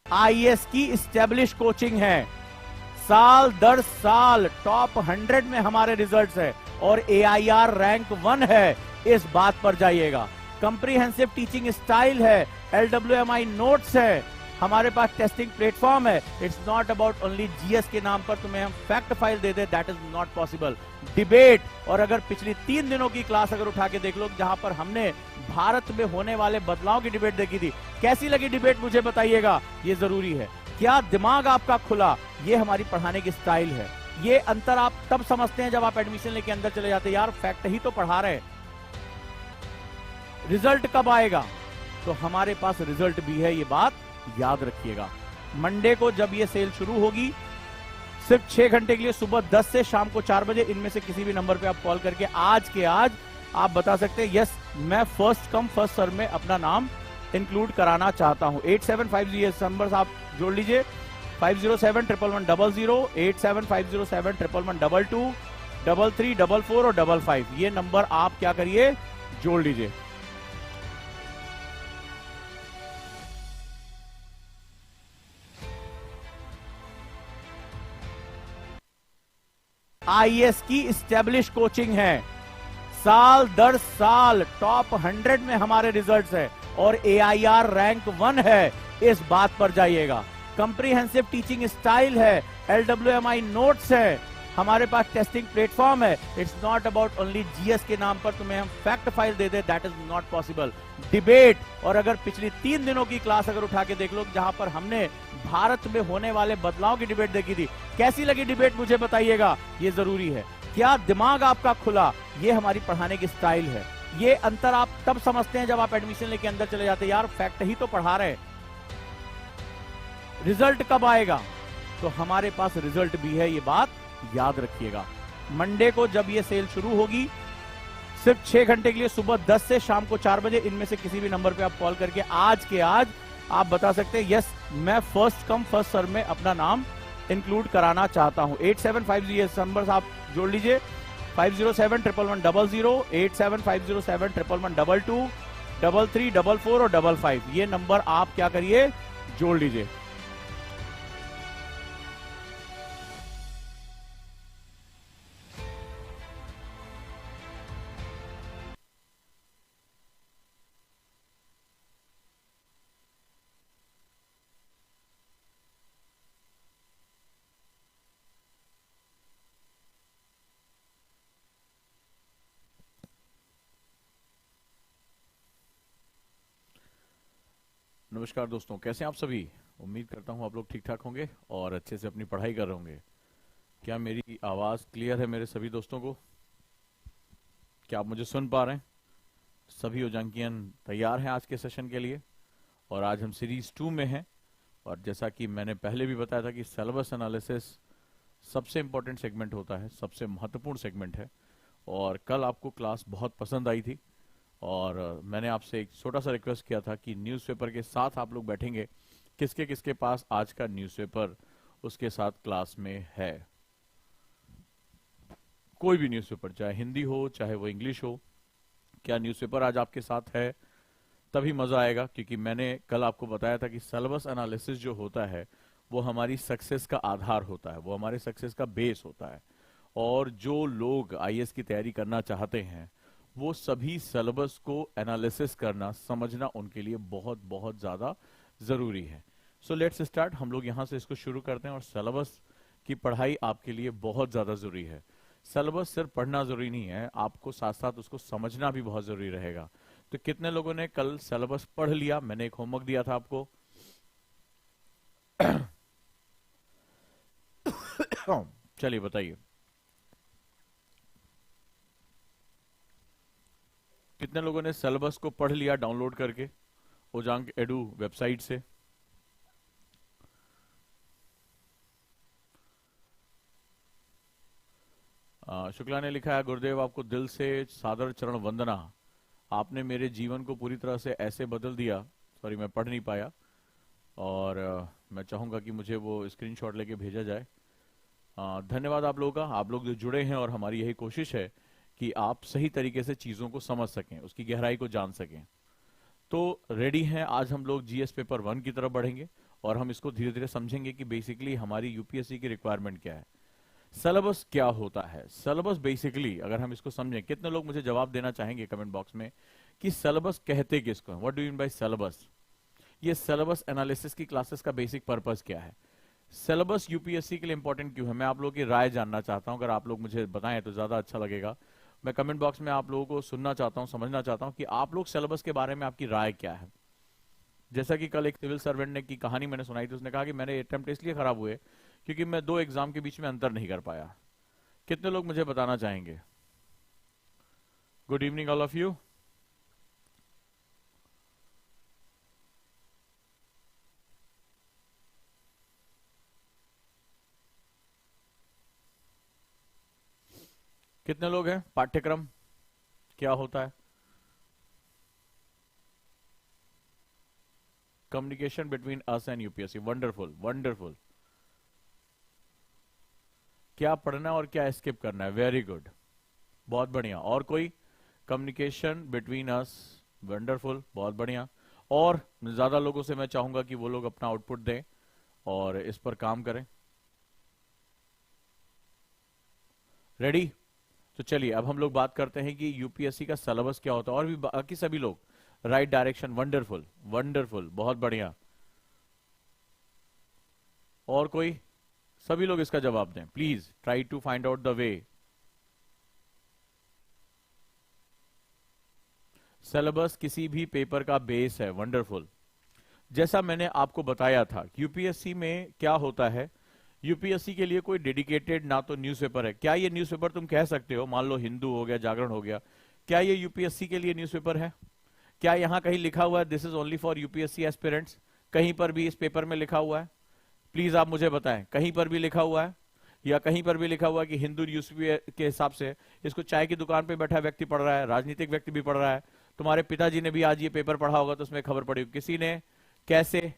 IAS की establish coaching है। साल दर साल टॉप 100 में हमारे रिजल्ट्स है और एआईआर रैंक 1 है, इस बात पर जाइएगा। कंप्रीहेंसिव टीचिंग स्टाइल है, एलडब्ल्यूएमआई नोट्स है, हमारे पास टेस्टिंग प्लेटफॉर्म है। It's not about only GS के नाम पर तुम्हें हम fact file they they, that is not possible. Debate और अगर पिछली 3 दिनों की क्लास अगर उठा के देख लो, जहां पर हमने भारत में होने वाले बदलाव की डिबेट देखी थी, कैसी लगी डिबेट मुझे बताइएगा, ये जरूरी है। क्या दिमाग आपका खुला, ये हमारी पढ़ाने की स्टाइल है। ये अंतर आप तब समझते हैं जब आप एडमिशन लेके अंदर चले जाते हैं, यार फैक्ट ही तो पढ़ा रहे हैं, रिजल्ट कब आएगा? तो हमारे पास रिजल्ट भी है, ये बात याद रखिएगा। मंडे को जब ये सेल शुरू होगी, सिर्फ 6 घंटे के लिए सुबह 10 से शाम को 4 बजे, इनमें से किसी भी नंबर पे आप कॉल करके आज के आज आप बता सकते हैं, यस मैं फर्स्ट कम फर्स्ट सर्व में अपना नाम इंक्लूड कराना चाहता हूं। 8750 नंबर आप जोड़ लीजिए, 507-11100, 8750711122, 3344 और 55, ये नंबर आप क्या करिए, जोड़ लीजिए। आईएएस की एस्टेब्लिश कोचिंग है। साल दर साल टॉप 100 में हमारे रिजल्ट्स है और एआईआर रैंक 1 है, इस बात पर जाइएगा। कंप्रीहेंसिव टीचिंग स्टाइल है, एलडब्ल्यूएमआई नोट्स है, हमारे पास टेस्टिंग प्लेटफॉर्म है। It's not about only GS के नाम पर तुम्हें हम fact file they they, that is not possible. Debate और अगर पिछली 3 दिनों की क्लास अगर उठा के देख लो, जहां पर हमने भारत में होने वाले बदलाव की डिबेट देखी थी, कैसी लगी डिबेट मुझे बताइएगा, ये जरूरी है। क्या दिमाग आपका खुला, ये हमारी पढ़ाने की स्टाइल है। ये अंतर आप तब समझते हैं जब आप एडमिशन लेके अंदर चले जाते हैं, यार फैक्ट ही तो पढ़ा रहे हैं, रिजल्ट कब आएगा? तो हमारे पास रिजल्ट भी है, ये बात याद रखिएगा। मंडे को जब ये सेल शुरू होगी, सिर्फ 6 घंटे के लिए सुबह 10 से शाम को 4 बजे, इनमें से किसी भी नंबर पे आप कॉल करके आज के आज आप बता सकते हैं, यस मैं फर्स्ट कम फर्स्ट सर्व में अपना नाम इंक्लूड कराना चाहता हूं। 8750 नंबर आप जोड़ लीजिए, 507-11100, 8750711122, 3344 और 55, ये नंबर आप क्या करिए, जोड़ लीजिए। नमस्कार दोस्तों, कैसे हैं आप सभी? उम्मीद करता हूं आप लोग ठीक ठाक होंगे और अच्छे से अपनी पढ़ाई कर रहे होंगे। क्या मेरी आवाज़ क्लियर है मेरे सभी दोस्तों को? क्या आप मुझे सुन पा रहे हैं? सभी उजांकियन तैयार हैं आज के सेशन के लिए? और आज हम सीरीज 2 में हैं और जैसा कि मैंने पहले भी बताया था कि सिलेबस एनालिसिस सबसे इंपॉर्टेंट सेगमेंट होता है, सबसे महत्वपूर्ण सेगमेंट है। और कल आपको क्लास बहुत पसंद आई थी और मैंने आपसे एक छोटा सा रिक्वेस्ट किया था कि न्यूज़पेपर के साथ आप लोग बैठेंगे, किसके किसके पास आज का न्यूज़पेपर उसके साथ क्लास में है। कोई भी न्यूज़पेपर, चाहे हिंदी हो चाहे वो इंग्लिश हो, क्या न्यूज़पेपर आज आपके साथ है? तभी मजा आएगा, क्योंकि मैंने कल आपको बताया था कि सिलेबस एनालिसिस जो होता है वो हमारी सक्सेस का आधार होता है, वो हमारे सक्सेस का बेस होता है। और जो लोग आईएएस की तैयारी करना चाहते हैं वो सभी सिलेबस को एनालिसिस करना, समझना उनके लिए बहुत बहुत ज्यादा जरूरी है। So let's start. हम लोग यहाँ से इसको शुरू करते हैं और सिलेबस की पढ़ाई आपके लिए बहुत ज्यादा जरूरी है। सिलेबस सिर्फ पढ़ना जरूरी नहीं है, आपको साथ साथ उसको समझना भी बहुत जरूरी रहेगा। तो कितने लोगों ने कल सिलेबस पढ़ लिया? मैंने एक होमवर्क दिया था आपको। चलिए बताइए, कितने लोगों ने सिलेबस को पढ़ लिया डाउनलोड करके उजांक एडू वेबसाइट से? शुक्ला ने लिखा है, गुरुदेव आपको दिल से सादर चरण वंदना, आपने मेरे जीवन को पूरी तरह से ऐसे बदल दिया। सॉरी मैं पढ़ नहीं पाया और मैं चाहूंगा कि मुझे वो स्क्रीनशॉट लेके भेजा जाए। धन्यवाद आप लोगों का, आप लोग जो जुड़े हैं और हमारी यही कोशिश है कि आप सही तरीके से चीजों को समझ सकें, उसकी गहराई को जान सकें। तो रेडी हैं, आज हम लोग जीएस पेपर 1 की तरफ बढ़ेंगे और हम इसको धीरे धीरे समझेंगे कि बेसिकली हमारी यूपीएससी की रिक्वायरमेंट क्या है। सिलेबस क्या होता है? सिलेबस बेसिकली अगर हम इसको समझें, कितने लोग मुझे जवाब देना चाहेंगे कमेंट बॉक्स में कि सिलेबस कहते किसको? What do you mean by syllabus? ये सिलेबस एनालिसिस की क्लासेस का बेसिक पर्पस क्या है? सिलेबस यूपीएससी के लिए इंपॉर्टेंट क्यों है? मैं आप लोगों की राय जानना चाहता हूं। अगर आप लोग मुझे बताएं तो ज्यादा अच्छा लगेगा। मैं कमेंट बॉक्स में आप लोगों को सुनना चाहता हूं, समझना चाहता हूं कि आप लोग सिलेबस के बारे में आपकी राय क्या है। जैसा कि कल एक सिविल सर्वेंट ने की कहानी मैंने सुनाई थी, उसने कहा कि मेरे अटेम्प्ट इसलिए खराब हुए क्योंकि मैं 2 एग्जाम के बीच में अंतर नहीं कर पाया। कितने लोग मुझे बताना चाहेंगे? Good evening all of you. कितने लोग हैं? पाठ्यक्रम क्या होता है? Communication between us and UPSC. Wonderful wonderful. क्या पढ़ना है और क्या स्किप करना है? वेरी गुड, बहुत बढ़िया। और कोई? Communication between us. वंडरफुल, बहुत बढ़िया। और ज्यादा लोगों से मैं चाहूंगा कि वो लोग अपना आउटपुट दें और इस पर काम करें। रेडी? तो चलिए अब हम लोग बात करते हैं कि यूपीएससी का सिलेबस क्या होता है। और भी बाकी सभी लोग राइट डायरेक्शन। वंडरफुल वंडरफुल, बहुत बढ़िया। और कोई? सभी लोग इसका जवाब दें please. Try to find out the way. Syllabus किसी भी पेपर का बेस है। वंडरफुल। जैसा मैंने आपको बताया था यूपीएससी में क्या होता है, यूपीएससी के लिए कोई डेडिकेटेड ना तो न्यूज़पेपर है। क्या ये न्यूज़पेपर तुम कह सकते हो, मान लो हिंदू हो गया, जागरण हो गया, क्या ये यूपीएससी के लिए न्यूज़पेपर है? क्या यहां कहीं लिखा हुआ है this is only for UPSC aspirants? कहीं पर भी इस पेपर में लिखा हुआ है? प्लीज आप मुझे बताएं, कहीं पर भी लिखा हुआ है? या कहीं पर भी लिखा हुआ है कि हिंदू न्यूज़पेपर के हिसाब से इसको चाय की दुकान पे बैठा व्यक्ति पढ़ रहा है, राजनीतिक व्यक्ति भी पढ़ रहा है, तुम्हारे पिताजी ने भी आज ये पेपर पढ़ा होगा तो उसमें खबर पड़ी, किसी ने? कैसे?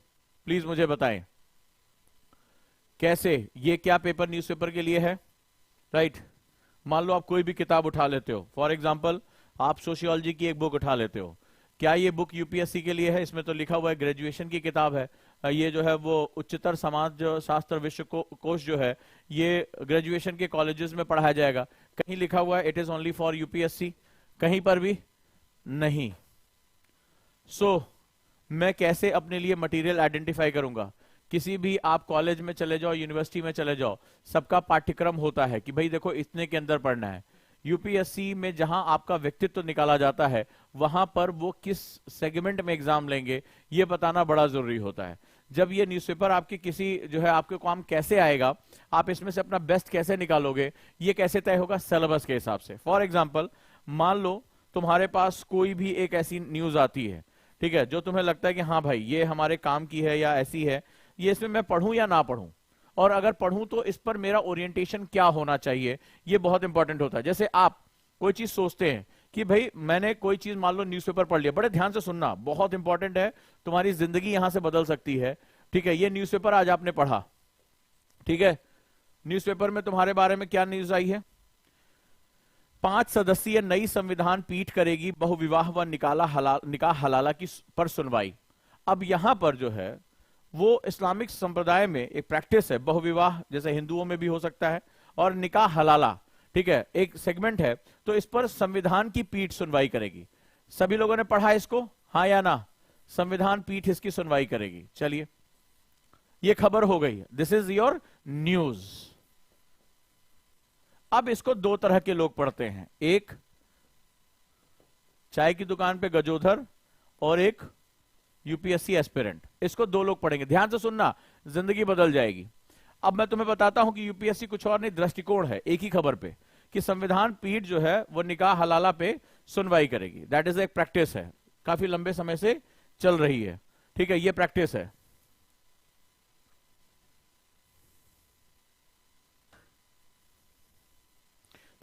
प्लीज मुझे बताएं कैसे? ये क्या पेपर न्यूज़पेपर के लिए है? राइट। मान लो आप कोई भी किताब उठा लेते हो, फॉर एग्जांपल आप सोशियोलॉजी की एक बुक उठा लेते हो, क्या ये बुक यूपीएससी के लिए है? इसमें तो लिखा हुआ है ग्रेजुएशन की किताब है, ये जो है वो उच्चतर समाज शास्त्र विश्व कोश जो है ये ग्रेजुएशन के कॉलेजेस में पढ़ाया जाएगा। कहीं लिखा हुआ है it is only for UPSC? कहीं पर भी नहीं। मैं कैसे अपने लिए मटेरियल आइडेंटिफाई करूंगा? किसी भी आप कॉलेज में चले जाओ, यूनिवर्सिटी में चले जाओ, सबका पाठ्यक्रम होता है कि भाई देखो इतने के अंदर पढ़ना है। यूपीएससी में जहां आपका व्यक्तित्व निकाला जाता है वहां पर वो किस सेगमेंट में एग्जाम लेंगे ये बताना बड़ा जरूरी होता है। जब ये न्यूज़पेपर आपके किसी जो है आपके काम कैसे आएगा, आप इसमें से अपना बेस्ट कैसे निकालोगे, ये कैसे तय होगा? सिलेबस के हिसाब से। फॉर एग्जाम्पल मान लो तुम्हारे पास कोई भी एक ऐसी न्यूज आती है, ठीक है, जो तुम्हें लगता है कि हाँ भाई ये हमारे काम की है या ऐसी है, ये इसमें मैं पढ़ूं या ना पढ़ूं, और अगर पढ़ूं तो इस पर मेरा ओरिएंटेशन क्या होना चाहिए, ये बहुत इंपॉर्टेंट होता है। जैसे आप कोई चीज सोचते हैं कि भाई मैंने कोई चीज मान लो न्यूज़पेपर पढ़ लिया, बड़े ध्यान से सुनना, बहुत इंपॉर्टेंट है, तुम्हारी जिंदगी यहां से बदल सकती है। ठीक है, ये न्यूज़पेपर आज आपने पढ़ा, ठीक है, न्यूज़पेपर में तुम्हारे बारे में क्या न्यूज आई है? 5 सदस्यीय नई संविधान पीठ करेगी बहुविवाह व निकाह हलाला की पर सुनवाई। अब यहां पर जो है वो इस्लामिक संप्रदाय में एक प्रैक्टिस है, बहुविवाह जैसे हिंदुओं में भी हो सकता है, और निकाह हलाला, ठीक है, एक सेगमेंट है, तो इस पर संविधान की पीठ सुनवाई करेगी। सभी लोगों ने पढ़ा इसको, हाँ या ना? संविधान पीठ इसकी सुनवाई करेगी। चलिए ये खबर हो गई, दिस इज योर न्यूज। अब इसको 2 तरह के लोग पढ़ते हैं, एक चाय की दुकान पे गजोधर और एक यूपीएससी एस्पिरेंट। इसको 2 लोग पढ़ेंगे, ध्यान से सुनना, जिंदगी बदल जाएगी। अब मैं तुम्हें बताता हूं कि यूपीएससी कुछ और नहीं, दृष्टिकोण है एक ही खबर पे कि संविधान पीठ जो है वो निकाह हलाला पे सुनवाई करेगी। दैट इज एक प्रैक्टिस है, काफी लंबे समय से चल रही है, ठीक है, ये प्रैक्टिस है।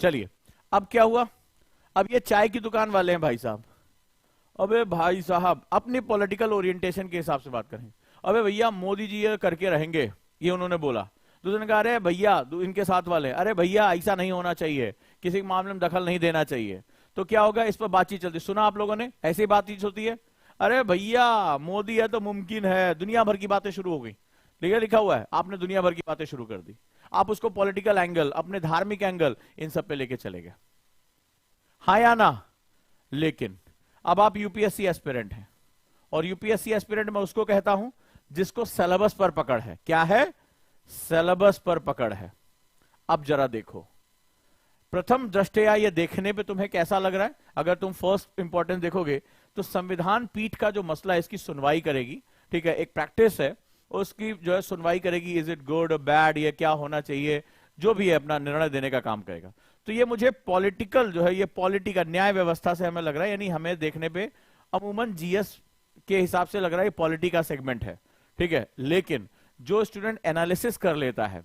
चलिए अब क्या हुआ, अब ये चाय की दुकान वाले हैं भाई साहब, अबे भाई साहब अपनी पॉलिटिकल ओरिएंटेशन के हिसाब से बात करें, अबे भैया मोदी जी ये करके रहेंगे, ये उन्होंने बोला। दूसरे ने कहा अरे भैया, इनके साथ वाले, अरे भैया ऐसा नहीं होना चाहिए, किसी के मामले में दखल नहीं देना चाहिए। तो क्या होगा, इस पर बातचीत चलती, सुना आप लोगों ने, ऐसी बातचीत होती है। अरे भैया मोदी है तो मुमकिन है, दुनिया भर की बातें शुरू हो गई। लिखा लिखा हुआ है, आपने दुनिया भर की बातें शुरू कर दी। आप उसको पॉलिटिकल एंगल, अपने धार्मिक एंगल, इन सब पे लेके चले गए। हाँ या ना? लेकिन अब आप यूपीएससी एस्पिरेंट हैं, और यूपीएससी एस्पिरेंट मैं उसको कहता हूं जिसको सिलेबस पर पकड़ है। क्या है? सिलेबस पर पकड़ है। अब जरा देखो, प्रथम दृष्टया ये देखने पे तुम्हें कैसा लग रहा है? अगर तुम फर्स्ट इंपॉर्टेंस देखोगे तो संविधान पीठ का जो मसला है इसकी सुनवाई करेगी, ठीक है, एक प्रैक्टिस है, उसकी जो है सुनवाई करेगी, इज इट गुड बैड, ये क्या होना चाहिए, जो भी है अपना निर्णय देने का काम करेगा। तो ये मुझे पॉलिटिकल जो है, ये पॉलिटी का न्याय व्यवस्था से हमें लग रहा है, यानी हमें देखने पे अमूमन जीएस के हिसाब से लग रहा है ये पॉलिटी का सेगमेंट है, ठीक है। लेकिन जो स्टूडेंट एनालिसिस कर लेता है,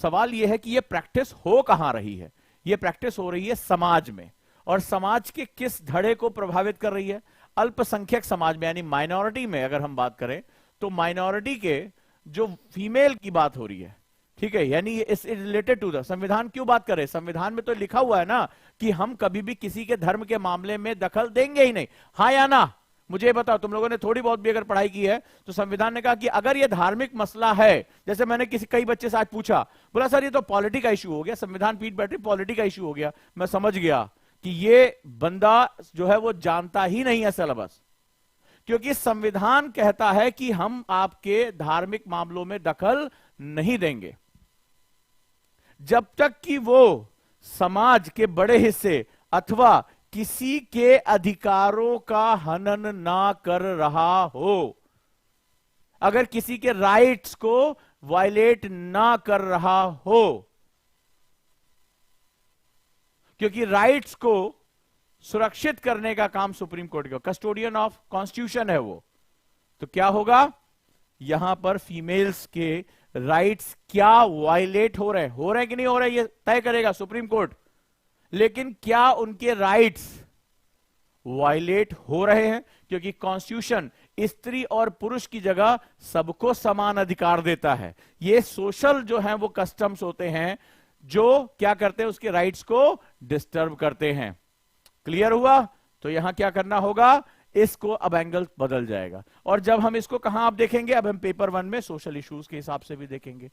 सवाल ये है कि ये प्रैक्टिस हो कहां रही है? ये प्रैक्टिस हो रही है समाज में, और समाज के किस धड़े को प्रभावित कर रही है? अल्पसंख्यक समाज में, यानी माइनॉरिटी में अगर हम बात करें तो माइनॉरिटी के जो फीमेल की बात हो रही है, ठीक है, यानी इस रिलेटेड टू द संविधान। क्यों बात करें? संविधान में तो लिखा हुआ है ना कि हम कभी भी किसी के धर्म के मामले में दखल देंगे ही नहीं। हाँ या ना? मुझे बताओ, तुम लोगों ने थोड़ी बहुत भी अगर पढ़ाई की है तो संविधान ने कहा कि अगर ये धार्मिक मसला है, जैसे मैंने कई बच्चे से आज पूछा, बोला सर ये तो पॉलिटी का इशू हो गया, संविधान पीठ बैठी पॉलिटी का इशू हो गया। मैं समझ गया कि ये बंदा जो है वो जानता ही नहीं है सिलेबस, क्योंकि संविधान कहता है कि हम आपके धार्मिक मामलों में दखल नहीं देंगे जब तक कि वो समाज के बड़े हिस्से अथवा किसी के अधिकारों का हनन ना कर रहा हो, अगर किसी के राइट्स को वायलेट ना कर रहा हो, क्योंकि राइट्स को सुरक्षित करने का काम सुप्रीम कोर्ट का, कस्टोडियन ऑफ कॉन्स्टिट्यूशन है वो। तो क्या होगा? यहां पर फीमेल्स के राइट्स क्या वायलेट हो रहे हैं कि नहीं हो रहे, ये तय करेगा सुप्रीम कोर्ट। लेकिन क्या उनके राइट्स वायलेट हो रहे हैं? क्योंकि कॉन्स्टिट्यूशन स्त्री और पुरुष की जगह सबको समान अधिकार देता है। ये सोशल जो है वो कस्टम्स होते हैं जो क्या करते हैं, उसके राइट्स को डिस्टर्ब करते हैं। क्लियर हुआ? तो यहां क्या करना होगा, इसको अब एंगल बदल जाएगा। और जब हम इसको कहां आप देखेंगे, अब हम पेपर 1 में सोशल इश्यूज के हिसाब से भी देखेंगे,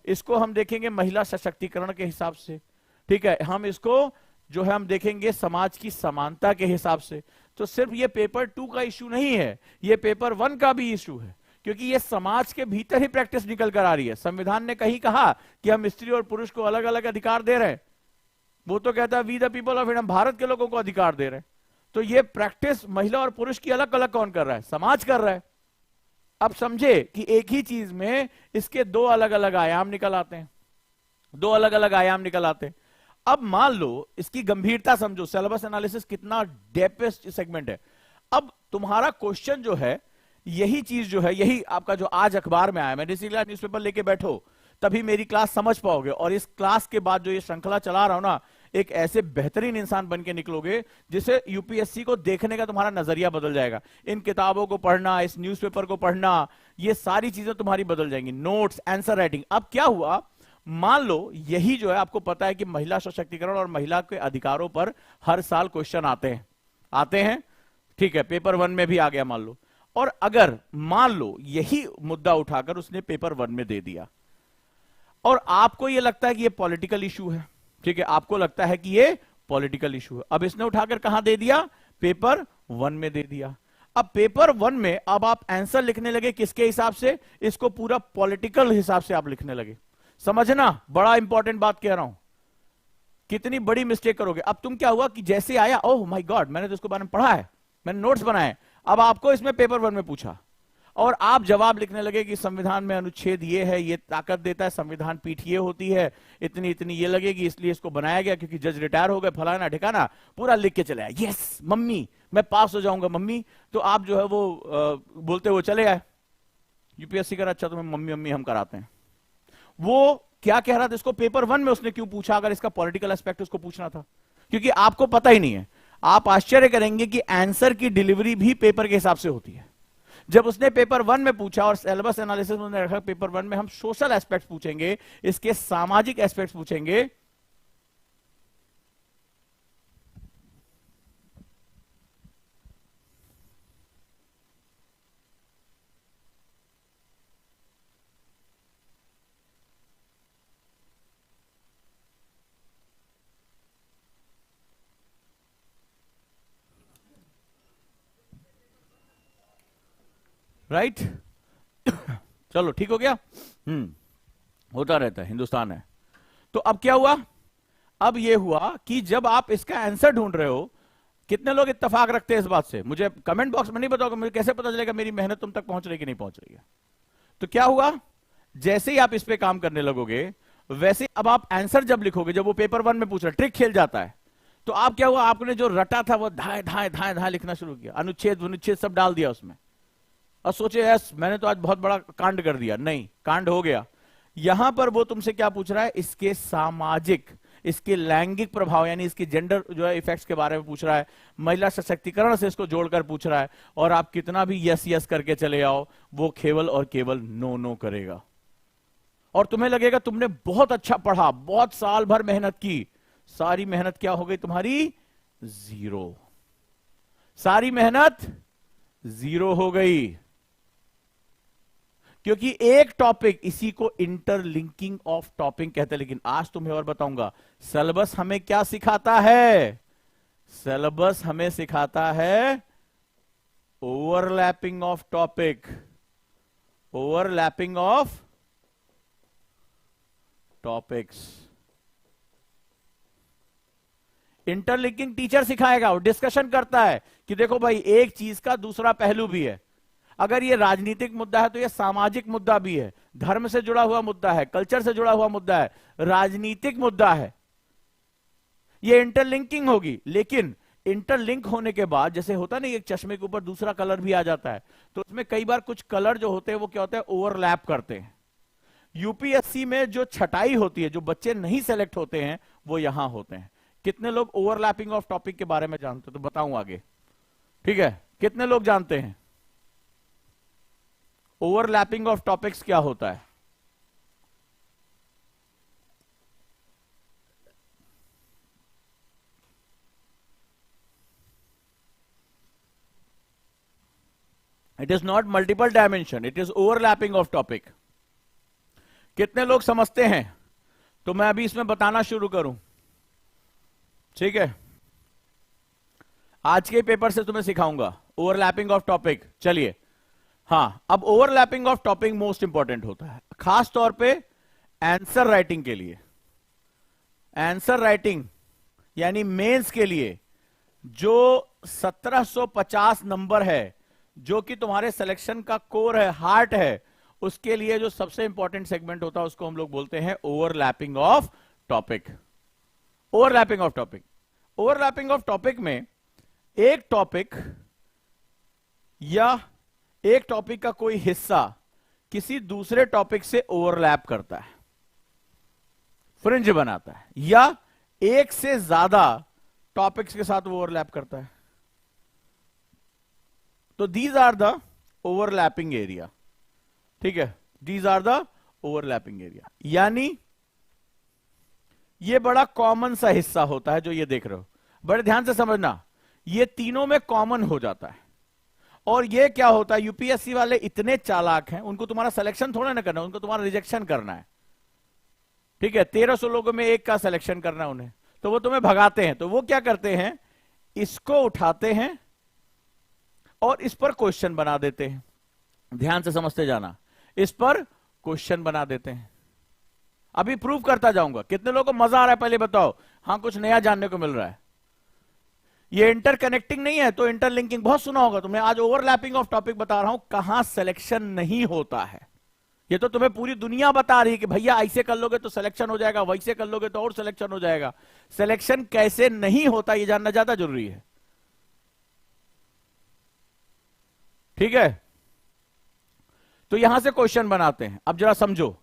इसको हम देखेंगे महिला सशक्तिकरण के हिसाब से, ठीक है, हम इसको जो है हम देखेंगे समाज की समानता के हिसाब से। तो सिर्फ ये पेपर 2 का इश्यू नहीं है, ये पेपर 1 का भी इश्यू है, क्योंकि ये समाज के भीतर ही प्रैक्टिस निकल कर आ रही है। संविधान ने कहीं कहा कि हम स्त्री और पुरुष को अलग अलग अधिकार दे रहे हैं, वो तो कहता है we the people of India, Bharat के लोगों को अधिकार दे रहे हैं। तो ये प्रैक्टिस महिला और पुरुष की अलग अलग कौन कर रहा है? समाज कर रहा है। अब समझे कि एक ही चीज में इसके दो अलग अलग आयाम निकल आते हैं, दो अलग अलग आयाम निकल आते हैं। अब मान लो इसकी गंभीरता समझो, सिलेबस एनालिसिस कितना डेप्थ सेगमेंट है। अब तुम्हारा क्वेश्चन जो है, यही चीज जो है, यही आपका जो आज अखबार में आया, मैंने इसीलिए न्यूज़पेपर लेके बैठो, तभी मेरी क्लास समझ पाओगे। और इस क्लास के बाद जो ये श्रृंखला चला रहा हूं ना, एक ऐसे बेहतरीन इंसान बन के निकलोगे जिसे यूपीएससी को देखने का तुम्हारा नजरिया बदल जाएगा। इन किताबों को पढ़ना, इस न्यूज़पेपर को पढ़ना, ये सारी चीजें तुम्हारी बदल जाएंगी। Notes, answer writing. अब क्या हुआ, मान लो यही जो है, आपको पता है कि महिला सशक्तिकरण और महिला के अधिकारों पर हर साल क्वेश्चन आते हैं, ठीक है, पेपर 1 में भी आ गया मान लो। और अगर मान लो यही मुद्दा उठाकर उसने पेपर 1 में दे दिया और आपको यह लगता है कि यह पॉलिटिकल इशू है, ठीक है, आपको लगता है कि यह पॉलिटिकल इशू है, अब इसने उठाकर कहां दे दिया? पेपर 1 में दे दिया। अब पेपर 1 में अब आप आंसर लिखने लगे किसके हिसाब से? इसको पूरा पॉलिटिकल हिसाब से आप लिखने लगे। समझना, बड़ा इंपॉर्टेंट बात कह रहा हूं, कितनी बड़ी मिस्टेक करोगे। अब तुम क्या हुआ कि जैसे आया, ओह माय गॉड, मैंने तो इसके बारे में पढ़ा है, मैंने नोट्स बनाए, अब आपको इसमें पेपर 1 में पूछा और आप जवाब लिखने लगे कि संविधान में अनुच्छेद ये है, ये ताकत देता है, संविधान पीठ ये होती है, इतनी इतनी ये लगेगी, इसलिए इसको बनाया गया क्योंकि जज रिटायर हो गए, फलाना ठिकाना, पूरा लिख के चले आए। यस मम्मी, मैं पास हो जाऊंगा मम्मी। तो आप जो है वो बोलते हुए चले आए। यूपीएससी कर, अच्छा तुम्हें मम्मी मम्मी हम कराते हैं। वो क्या कह रहा था, इसको पेपर 1 में उसने क्यों पूछा? अगर इसका पॉलिटिकल एस्पेक्ट उसको पूछना था, क्योंकि आपको पता ही नहीं है। आप आश्चर्य करेंगे कि आंसर की डिलीवरी भी पेपर के हिसाब से होती है। जब उसने पेपर 1 में पूछा और सिलेबस एनालिसिस में रखा, पेपर 1 में हम सोशल एस्पेक्ट पूछेंगे, इसके सामाजिक एस्पेक्ट पूछेंगे, राइट। चलो ठीक हो गया। होता रहता है, हिंदुस्तान है। तो अब क्या हुआ, अब ये हुआ कि जब आप इसका आंसर ढूंढ रहे हो, कितने लोग इत्तेफाक रखते हैं इस बात से, मुझे कमेंट बॉक्स में नहीं बताओगे, मुझे कैसे पता चलेगा मेरी मेहनत तुम तक पहुंच रही कि नहीं पहुंच रही है। तो क्या हुआ, जैसे ही आप इस पे काम करने लगोगे, वैसे अब आप आंसर जब लिखोगे, जब वो पेपर 1 में पूछ रहा है, ट्रिक खेल जाता है, तो आप क्या हुआ, आपने जो रटा था वो धाए धाए धाए धाए लिखना शुरू किया, अनुच्छेद अनुच्छेद सब डाल दिया उसमें, और सोचे यस मैंने तो आज बहुत बड़ा कांड कर दिया। नहीं, कांड हो गया। यहां पर वो तुमसे क्या पूछ रहा है, इसके सामाजिक, इसके लैंगिक प्रभाव, यानी इसके जेंडर जो है इफेक्ट्स के बारे में पूछ रहा है, महिला सशक्तिकरण से इसको जोड़कर पूछ रहा है, और आप कितना भी यस यस करके चले आओ, वो केवल और केवल नो नो करेगा। और तुम्हें लगेगा तुमने बहुत अच्छा पढ़ा, बहुत साल भर मेहनत की, सारी मेहनत क्या हो गई तुम्हारी, जीरो। सारी मेहनत जीरो हो गई, क्योंकि एक टॉपिक, इसी को इंटरलिंकिंग ऑफ टॉपिक कहते हैं। लेकिन आज तुम्हें और बताऊंगा, सिलेबस हमें क्या सिखाता है, सिलेबस हमें सिखाता है overlapping of topic, overlapping of topics. Interlinking teacher सिखाएगा, वो डिस्कशन करता है कि देखो भाई एक चीज का दूसरा पहलू भी है। अगर ये राजनीतिक मुद्दा है तो ये सामाजिक मुद्दा भी है, धर्म से जुड़ा हुआ मुद्दा है, कल्चर से जुड़ा हुआ मुद्दा है, राजनीतिक मुद्दा है, ये इंटरलिंकिंग होगी। लेकिन इंटरलिंक होने के बाद, जैसे होता नहीं एक चश्मे के ऊपर दूसरा कलर भी आ जाता है, तो उसमें कई बार कुछ कलर जो होते हैं वो क्या होता है, ओवरलैप करते हैं। यूपीएससी में जो छटाई होती है, जो बच्चे नहीं सेलेक्ट होते हैं, वो यहां होते हैं। कितने लोग ओवरलैपिंग ऑफ टॉपिक के बारे में जानते हो, तो बताऊं आगे, ठीक है, कितने लोग जानते हैं ओवरलैपिंग ऑफ टॉपिक्स क्या होता है? It is not multiple dimension, it is overlapping of topic. कितने लोग समझते हैं? तो मैं अभी इसमें बताना शुरू करूं, ठीक है। आज के पेपर से तुम्हें सिखाऊंगा ओवरलैपिंग ऑफ टॉपिक। चलिए, हां, अब overlapping of topic most important होता है, खास तौर पे आंसर राइटिंग के लिए। आंसर राइटिंग यानी मेंस के लिए, जो 1750 नंबर है, जो कि तुम्हारे सिलेक्शन का कोर है, हार्ट है, उसके लिए जो सबसे इंपॉर्टेंट सेगमेंट होता है उसको हम लोग बोलते हैं overlapping of topic. Overlapping of topic, overlapping of topic में एक टॉपिक या एक टॉपिक का कोई हिस्सा किसी दूसरे टॉपिक से ओवरलैप करता है, फ्रिंज बनाता है, या एक से ज्यादा टॉपिक्स के साथ ओवरलैप करता है। तो these are the overlapping area, ठीक है, these are the overlapping area. यानी ये बड़ा कॉमन सा हिस्सा होता है जो ये देख रहे हो, बड़े ध्यान से समझना, ये तीनों में कॉमन हो जाता है। और ये क्या होता है, यूपीएससी वाले इतने चालाक हैं, उनको तुम्हारा सिलेक्शन थोड़ा ना करना है, उनको तुम्हारा रिजेक्शन करना है, ठीक है। 1300 लोगों में एक का सिलेक्शन करना है उन्हें, तो वो तुम्हें भगाते हैं। तो वो क्या करते हैं, इसको उठाते हैं और इस पर क्वेश्चन बना देते हैं। ध्यान से समझते जाना, इस पर क्वेश्चन बना देते हैं। अभी प्रूव करता जाऊंगा। कितने लोगों को मजा आ रहा है पहले बताओ, हां कुछ नया जानने को मिल रहा है। ये इंटरकनेक्टिंग नहीं है तो इंटरलिंकिंग बहुत सुना होगा तुमने। आज ओवरलैपिंग ऑफ टॉपिक बता रहा हूं, कहां सिलेक्शन नहीं होता है। ये तो तुम्हें पूरी दुनिया बता रही है कि भैया ऐसे कर लोगे तो सिलेक्शन हो जाएगा, वैसे कर लोगे तो और सिलेक्शन हो जाएगा। सिलेक्शन कैसे नहीं होता ये जानना ज्यादा जरूरी है, ठीक है। तो यहां से क्वेश्चन बनाते हैं। अब जरा समझो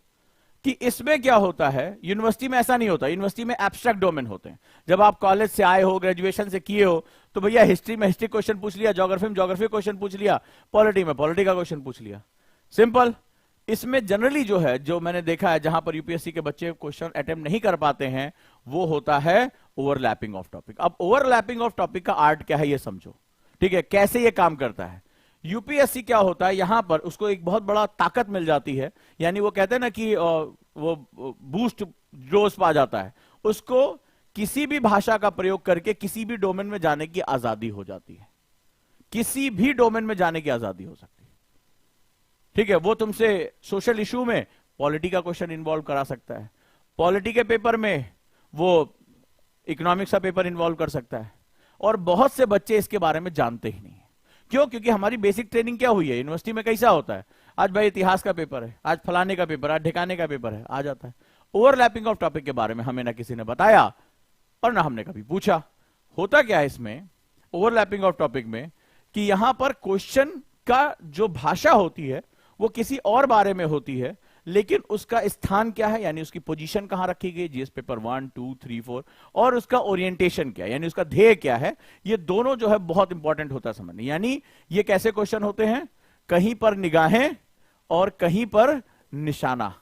कि इसमें क्या होता है। यूनिवर्सिटी में ऐसा नहीं होता, यूनिवर्सिटी में एब्स्ट्रैक्ट डोमेन होते हैं। जब आप कॉलेज से आए हो, ग्रेजुएशन से किए हो, तो भैया हिस्ट्री में हिस्ट्री क्वेश्चन पूछ लिया, ज्योग्राफी में ज्योग्राफी क्वेश्चन पूछ लिया, पॉलिटी में पॉलिटी का क्वेश्चन पूछ लिया, सिंपल। इसमें जनरली जो है, जो मैंने देखा है, जहां पर यूपीएससी के बच्चे क्वेश्चन अटेम्प्ट नहीं कर पाते हैं, वो होता है ओवरलैपिंग ऑफ टॉपिक। अब ओवरलैपिंग ऑफ टॉपिक का आर्ट क्या है ये समझो, ठीक है, कैसे ये काम करता है। यूपीएससी क्या होता है, यहां पर उसको एक बहुत बड़ा ताकत मिल जाती है, यानी वो कहते हैं ना कि वो बूस्ट जोश पा जाता है, उसको किसी भी भाषा का प्रयोग करके किसी भी डोमेन में जाने की आजादी हो जाती है। किसी भी डोमेन में जाने की आजादी हो सकती है, ठीक है, वो तुमसे सोशल इशू में पॉलिटी का क्वेश्चन इन्वॉल्व करा सकता है, पॉलिटी के पेपर में वो इकोनॉमिक्स का पेपर इन्वॉल्व कर सकता है। और बहुत से बच्चे इसके बारे में जानते ही नहीं है। क्यों? क्योंकि हमारी बेसिक ट्रेनिंग क्या हुई है यूनिवर्सिटी में, कैसा होता है, आज भाई इतिहास का पेपर है, आज फलाने का पेपर, आज ठिकाने का पेपर है, आ जाता है। ओवरलैपिंग ऑफ टॉपिक के बारे में हमें ना किसी ने बताया और ना हमने कभी पूछा। होता क्या है इसमें ओवरलैपिंग ऑफ टॉपिक में कि यहां पर क्वेश्चन का जो भाषा होती है वो किसी और बारे में होती है, लेकिन उसका स्थान क्या है, यानी उसकी पोजीशन कहां रखी गई, जीएस पेपर 1, 2, 3, 4, और उसका ओरिएंटेशन क्या है, यानी उसका ध्येय क्या है, ये दोनों जो है बहुत इंपॉर्टेंट होता है समझने। यानी ये कैसे क्वेश्चन होते हैं, कहीं पर निगाहें और कहीं पर निशाना,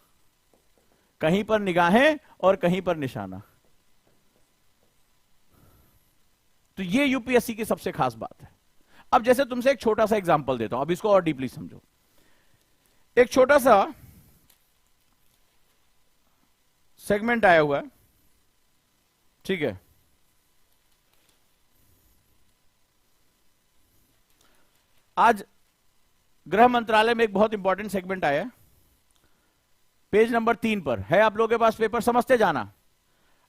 कहीं पर निगाहें और कहीं पर निशाना। तो ये यूपीएससी की सबसे खास बात है। अब जैसे तुमसे एक छोटा सा एग्जांपल देता हूं, अब इसको और डीपली समझो। एक छोटा सा सेगमेंट आया हुआ है, ठीक है, आज गृह मंत्रालय में एक बहुत इंपॉर्टेंट सेगमेंट आया है, पेज नंबर 3 पर है, आप लोगों के पास पेपर, समझते जाना।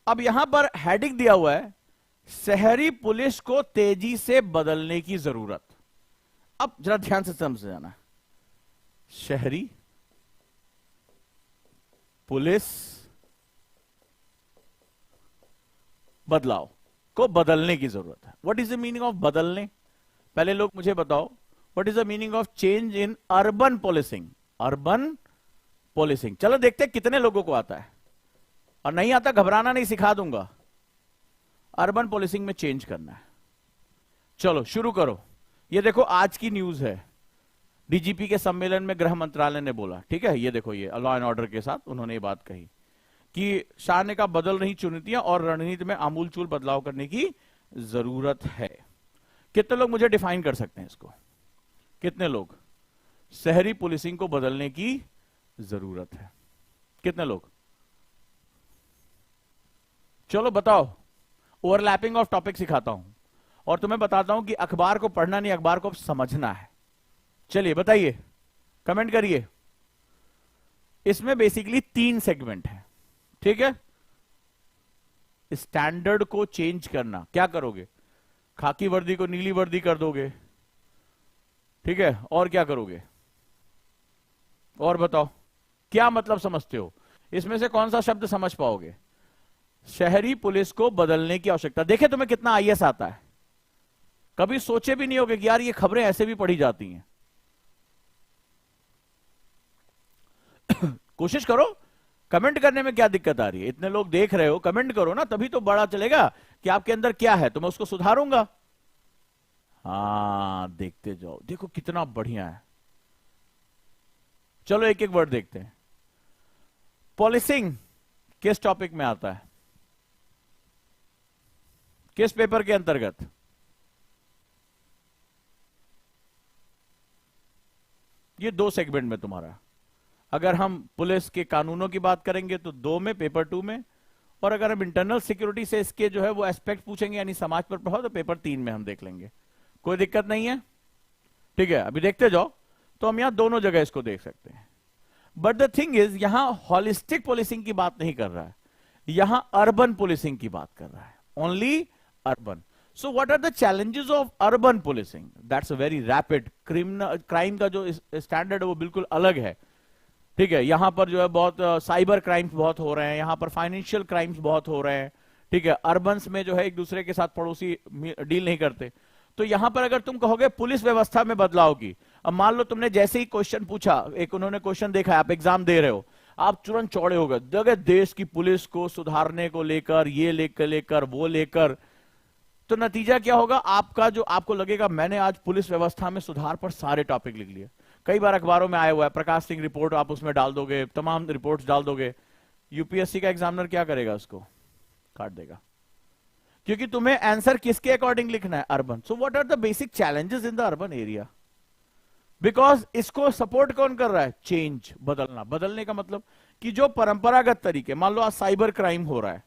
अब यहां पर हेडिंग दिया हुआ है, शहरी पुलिस को तेजी से बदलने की जरूरत। अब जरा ध्यान से समझ जाना, शहरी पुलिस बदलाव को बदलने की जरूरत है। What is the meaning of बदलने? पहले लोग मुझे बताओ, what is the meaning of change in urban policing? Urban policing, चलो देखते हैं कितने लोगों को आता है, और नहीं आता घबराना नहीं, सिखा दूंगा। अर्बन पॉलिसिंग में चेंज करना है। चलो शुरू करो। ये देखो आज की न्यूज है, डीजीपी के सम्मेलन में गृह मंत्रालय ने बोला, ठीक है, ये देखो, ये लॉ एंड ऑर्डर के साथ उन्होंने ये बात कही कि शाह ने कहा बदल रही चुनौतियां और रणनीति में आमूलचूल बदलाव करने की जरूरत है। कितने लोग मुझे डिफाइन कर सकते हैं इसको? कितने लोग? शहरी पुलिसिंग को बदलने की जरूरत है, कितने लोग? चलो बताओ। ओवरलैपिंग ऑफ टॉपिक सिखाता हूं और तुम्हें बताता हूं कि अखबार को पढ़ना नहीं, अखबार को समझना है। चलिए बताइए, कमेंट करिए। इसमें बेसिकली 3 सेगमेंट है, ठीक है। स्टैंडर्ड को चेंज करना, क्या करोगे? खाकी वर्दी को नीली वर्दी कर दोगे, ठीक है, और क्या करोगे? और बताओ क्या मतलब समझते हो? इसमें से कौन सा शब्द समझ पाओगे? शहरी पुलिस को बदलने की आवश्यकता। देखे तुम्हें कितना आईएएस आता है, कभी सोचे भी नहीं होगे कि यार ये खबरें ऐसे भी पढ़ी जाती हैं। कोशिश करो, कमेंट करने में क्या दिक्कत आ रही है? इतने लोग देख रहे हो, कमेंट करो ना, तभी तो बड़ा चलेगा कि आपके अंदर क्या है, तो मैं उसको सुधारूंगा। हाँ देखते जाओ, देखो कितना बढ़िया है। चलो एक एक वर्ड देखते हैं। पॉलिसिंग किस टॉपिक में आता है, किस पेपर के अंतर्गत? ये 2 सेगमेंट में तुम्हारा। अगर हम पुलिस के कानूनों की बात करेंगे तो 2 में, पेपर 2 में, और अगर हम इंटरनल सिक्योरिटी से इसके जो है वो एस्पेक्ट पूछेंगे, यानी समाज पर प्रभाव, तो पेपर 3 में हम देख लेंगे। कोई दिक्कत नहीं है, ठीक है। अभी देखते जाओ, तो हम यहां दोनों जगह इसको देख सकते हैं। बट द थिंग इज, यहां हॉलिस्टिक पुलिसिंग की बात नहीं कर रहा है, यहां अर्बन पुलिसिंग की बात कर रहा है, only urban. So what are the challenges of urban policing? That's a very rapid crime का जो स्टैंडर्ड है वो बिल्कुल अलग है, ठीक है। यहां पर जो है बहुत साइबर क्राइम्स बहुत हो रहे हैं, यहां पर फाइनेंशियल क्राइम्स बहुत हो रहे हैं, ठीक है। अर्बन्स में जो है एक दूसरे के साथ पड़ोसी डील नहीं करते। तो यहां पर अगर तुम कहोगे पुलिस व्यवस्था में बदलाव की, अब मान लो तुमने जैसे ही क्वेश्चन पूछा, एक उन्होंने क्वेश्चन देखा है, आप एग्जाम दे रहे हो, आप तुरंत चौड़े हो गए, देश की पुलिस को सुधारने को लेकर, ये लेकर वो लेकर, तो नतीजा क्या होगा आपका? जो आपको लगेगा मैंने आज पुलिस व्यवस्था में सुधार पर सारे टॉपिक लिख लिए। कई बार अखबारों में आया हुआ है, प्रकाश सिंह रिपोर्ट, आप उसमें डाल दोगे, तमाम रिपोर्ट्स डाल दोगे, यूपीएससी का एग्जामिनर क्या करेगा? उसको काट देगा, क्योंकि तुम्हें आंसर किसके अकॉर्डिंग लिखना है? Urban. So what are the basic challenges in the urban area? Because इसको सपोर्ट कौन कर रहा है? चेंज, बदलना। बदलने का मतलब कि जो परंपरागत तरीके, मान लो आज साइबर क्राइम हो रहा है,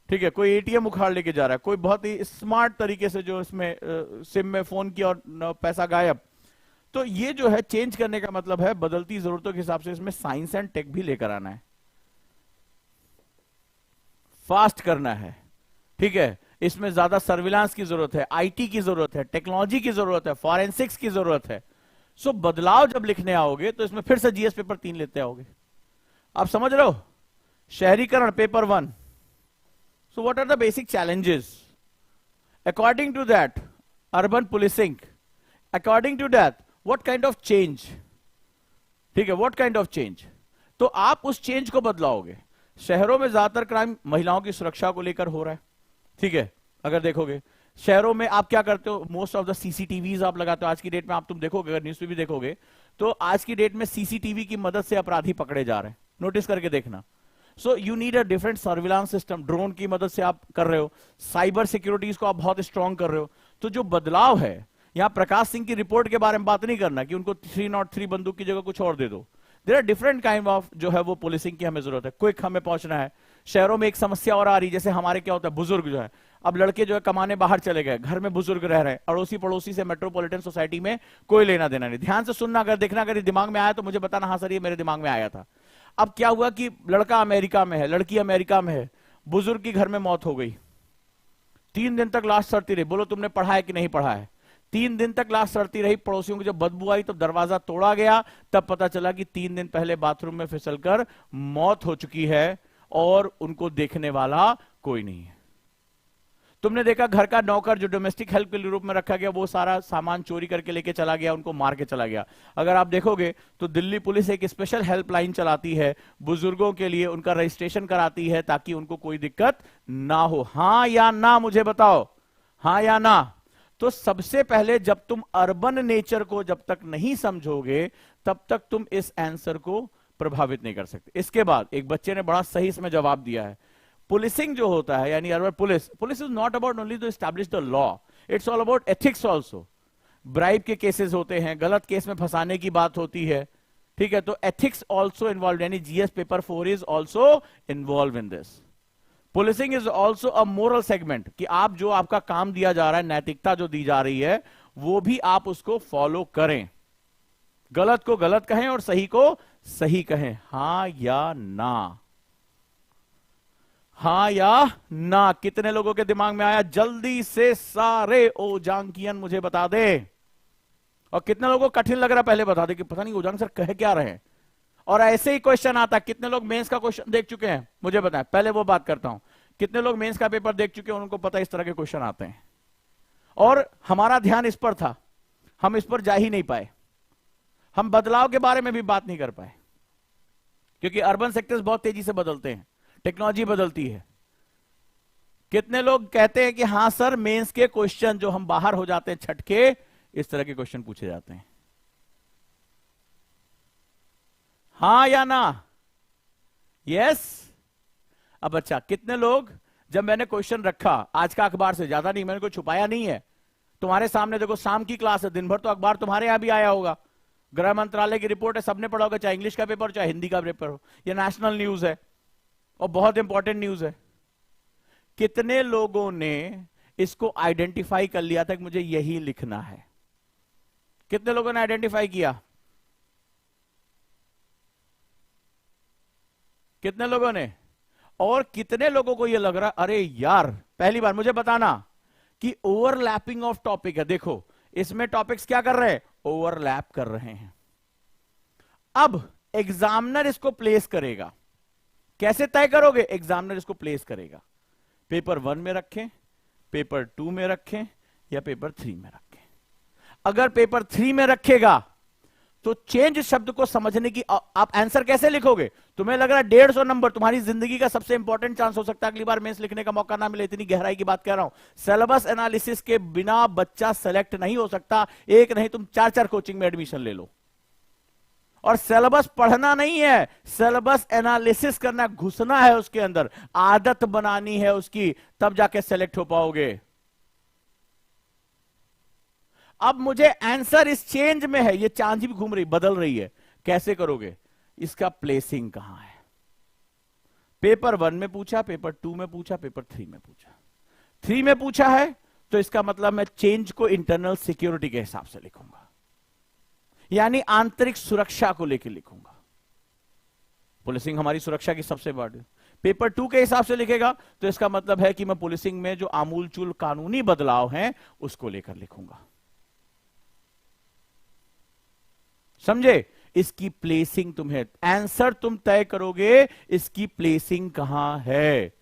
ठीक है, कोई एटीएम उखाड़ लेके जा रहा है, कोई बहुत ही स्मार्ट तरीके से जो इसमें सिम में फोन किया और पैसा गायब, तो ये जो है चेंज करने का मतलब है बदलती जरूरतों के हिसाब से इसमें साइंस एंड टेक भी लेकर आना है, फास्ट करना है, ठीक है। इसमें ज्यादा सर्विलांस की जरूरत है, आईटी की जरूरत है, टेक्नोलॉजी की जरूरत है, फॉरेंसिक्स की जरूरत है। सो बदलाव जब लिखने आओगे तो इसमें फिर से जीएस पेपर 3 लेते आओगे। आप समझ रहे हो? शहरीकरण paper 1। So what are the basic challenges according to that? Urban policing, according to that what kind of change, ठीक है, व्हाट काइंड ऑफ चेंज। तो आप उस चेंज को बदलाओगे। शहरों में ज्यादातर क्राइम महिलाओं की सुरक्षा को लेकर हो रहा है, ठीक है। अगर देखोगे शहरों में आप क्या करते हो, मोस्ट ऑफ द सीसीटीवीज आप लगाते हो। आज की डेट में आप तुम देखोगे, अगर न्यूज पे भी देखोगे तो आज की डेट में सीसीटीवी की मदद से अपराधी पकड़े जा रहे हैं, नोटिस करके देखना। So you need a different surveillance system, drone की मदद से आप कर रहे हो, साइबर सिक्योरिटीज को आप बहुत स्ट्रांग कर रहे हो। तो जो बदलाव है, यहां प्रकाश सिंह की रिपोर्ट के बारे में बात नहीं करना कि उनको 303 बंदूक की जगह कुछ और दे दो। There are different kind of जो है वो पुलिसिंग की हमें जरूरत है। क्विक हमें पहुंचना है। शहरों में एक समस्या और आ रही, जैसे हमारे क्या होता है, बुजुर्ग जो है, अब लड़के जो है कमाने बाहर चले गए, घर में बुजुर्ग रह रहे हैं, अड़ोसी पड़ोसी से मेट्रोपॉलिटन सोसाइटी में कोई लेना देना नहीं। ध्यान से सुनना, अगर देखना, अगर दिमाग में आया तो मुझे बताना, हाँ सर ये मेरे दिमाग में आया था। अब क्या हुआ कि लड़का अमेरिका में है, लड़की अमेरिका में है, बुजुर्ग की घर में मौत हो गई। 3 दिन तक लाश सड़ती रही। बोलो तुमने पढ़ा है कि नहीं पढ़ा है? 3 दिन तक लाश सड़ती रही। पड़ोसियों की जब बदबू आई तो दरवाजा तोड़ा गया, तब पता चला कि 3 दिन पहले बाथरूम में फिसलकर मौत हो चुकी है और उनको देखने वाला कोई नहीं है। तुमने देखा घर का नौकर जो डोमेस्टिक हेल्प के रूप में रखा गया, वो सारा सामान चोरी करके लेके चला गया, उनको मार के चला गया। अगर आप देखोगे तो दिल्ली पुलिस एक स्पेशल हेल्पलाइन चलाती है बुजुर्गों के लिए, उनका रजिस्ट्रेशन कराती है ताकि उनको कोई दिक्कत ना हो। हां या ना, मुझे बताओ, हां या ना। तो सबसे पहले जब तुम अर्बन नेचर को जब तक नहीं समझोगे तब तक तुम इस आंसर को प्रभावित नहीं कर सकते। इसके बाद एक बच्चे ने बड़ा सही इसमें जवाब दिया है। पुलिसिंग जो होता है, यानी urban police is not about only to establish the law, it's all about ethics also. Bribe के केसेस होते हैं, गलत केस में फंसाने की बात होती है, ठीक है। तो एथिक्स ऑल्सो इन्वॉल्व, यानी GS paper 4 is also involve in this. Policing is also a moral segment, कि आप जो आपका काम दिया जा रहा है, नैतिकता जो दी जा रही है, वो भी आप उसको फॉलो करें। गलत को गलत कहें और सही को सही कहें। हां या ना, हां या ना। कितने लोगों के दिमाग में आया? जल्दी से सारे ओजांकियन मुझे बता दे। और कितने लोगों को कठिन लग रहा है पहले बता दे कि पता नहीं ओजांग सर कह क्या रहे हैं। और ऐसे ही क्वेश्चन आता है। कितने लोग मेंस का क्वेश्चन देख चुके हैं मुझे बताएं, पहले वो बात करता हूं। कितने लोग मेंस का पेपर देख चुके हैं, उनको पता है इस तरह के क्वेश्चन आते हैं। और हमारा ध्यान इस पर था, हम इस पर जा ही नहीं पाए। हम बदलाव के बारे में भी बात नहीं कर पाए, क्योंकि अर्बन सेक्टर्स बहुत तेजी से बदलते हैं, टेक्नोलॉजी बदलती है। कितने लोग कहते हैं कि हां सर मेंस के क्वेश्चन जो हम बाहर हो जाते हैं छटके, इस तरह के क्वेश्चन पूछे जाते हैं? हां या ना? यस। अब अच्छा, कितने लोग, जब मैंने क्वेश्चन रखा आज का अखबार से, ज्यादा नहीं, मैंने कोई छुपाया नहीं है, तुम्हारे सामने देखो, शाम की क्लास है, दिन भर तो अखबार तुम्हारे यहां भी आया होगा, गृह मंत्रालय की रिपोर्ट है, सबने पढ़ा होगा, चाहे इंग्लिश का पेपर हो चाहे हिंदी का पेपर हो, ये नेशनल न्यूज है और बहुत इंपॉर्टेंट न्यूज है। कितने लोगों ने इसको आइडेंटिफाई कर लिया था कि मुझे यही लिखना है? कितने लोगों ने आइडेंटिफाई किया? कितने लोगों ने? और कितने लोगों को यह लग रहा, अरे यार, पहली बार मुझे बताना कि ओवरलैपिंग ऑफ टॉपिक है। देखो इसमें टॉपिक्स क्या कर रहे हैं? ओवरलैप कर रहे हैं। अब एग्जामिनर इसको प्लेस करेगा। कैसे तय करोगे? एग्जामिनर इसको प्लेस करेगा। पेपर 1 में रखें, पेपर 2 में रखें या पेपर 3 में रखें। अगर पेपर 3 में रखेगा तो चेंज शब्द को समझने की आप आंसर कैसे लिखोगे? तुम्हें लग रहा है 150 नंबर तुम्हारी जिंदगी का सबसे इंपॉर्टेंट चांस हो सकता है, अगली बार मेंस लिखने का मौका ना मिले, इतनी गहराई की बात कह रहा हूं। सिलेबस एनालिसिस के बिना बच्चा सेलेक्ट नहीं हो सकता। एक नहीं, तुम 4-4 कोचिंग में एडमिशन ले लो। और सिलेबस पढ़ना नहीं है, सिलेबस एनालिसिस करना, घुसना है उसके अंदर, आदत बनानी है उसकी, तब जाके सेलेक्ट हो पाओगे। अब मुझे आंसर इस चेंज में है, ये चांदी भी घूम रही, बदल रही है, कैसे करोगे? इसका प्लेसिंग कहां है? पेपर 1 में पूछा, पेपर 2 में पूछा, पेपर 3 में पूछा। 3 में पूछा है तो इसका मतलब मैं चेंज को इंटरनल सिक्योरिटी के हिसाब से लिखूंगा। यानी आंतरिक सुरक्षा को लेकर लिखूंगा। पुलिसिंग हमारी सुरक्षा की सबसे बड़ी। पेपर 2 के हिसाब से लिखेगा तो इसका मतलब है कि मैं पुलिसिंग में जो आमूलचूल कानूनी बदलाव हैं उसको लेकर लिखूंगा। समझे? इसकी प्लेसिंग तुम्हें, आंसर तुम तय करोगे, इसकी प्लेसिंग कहां है।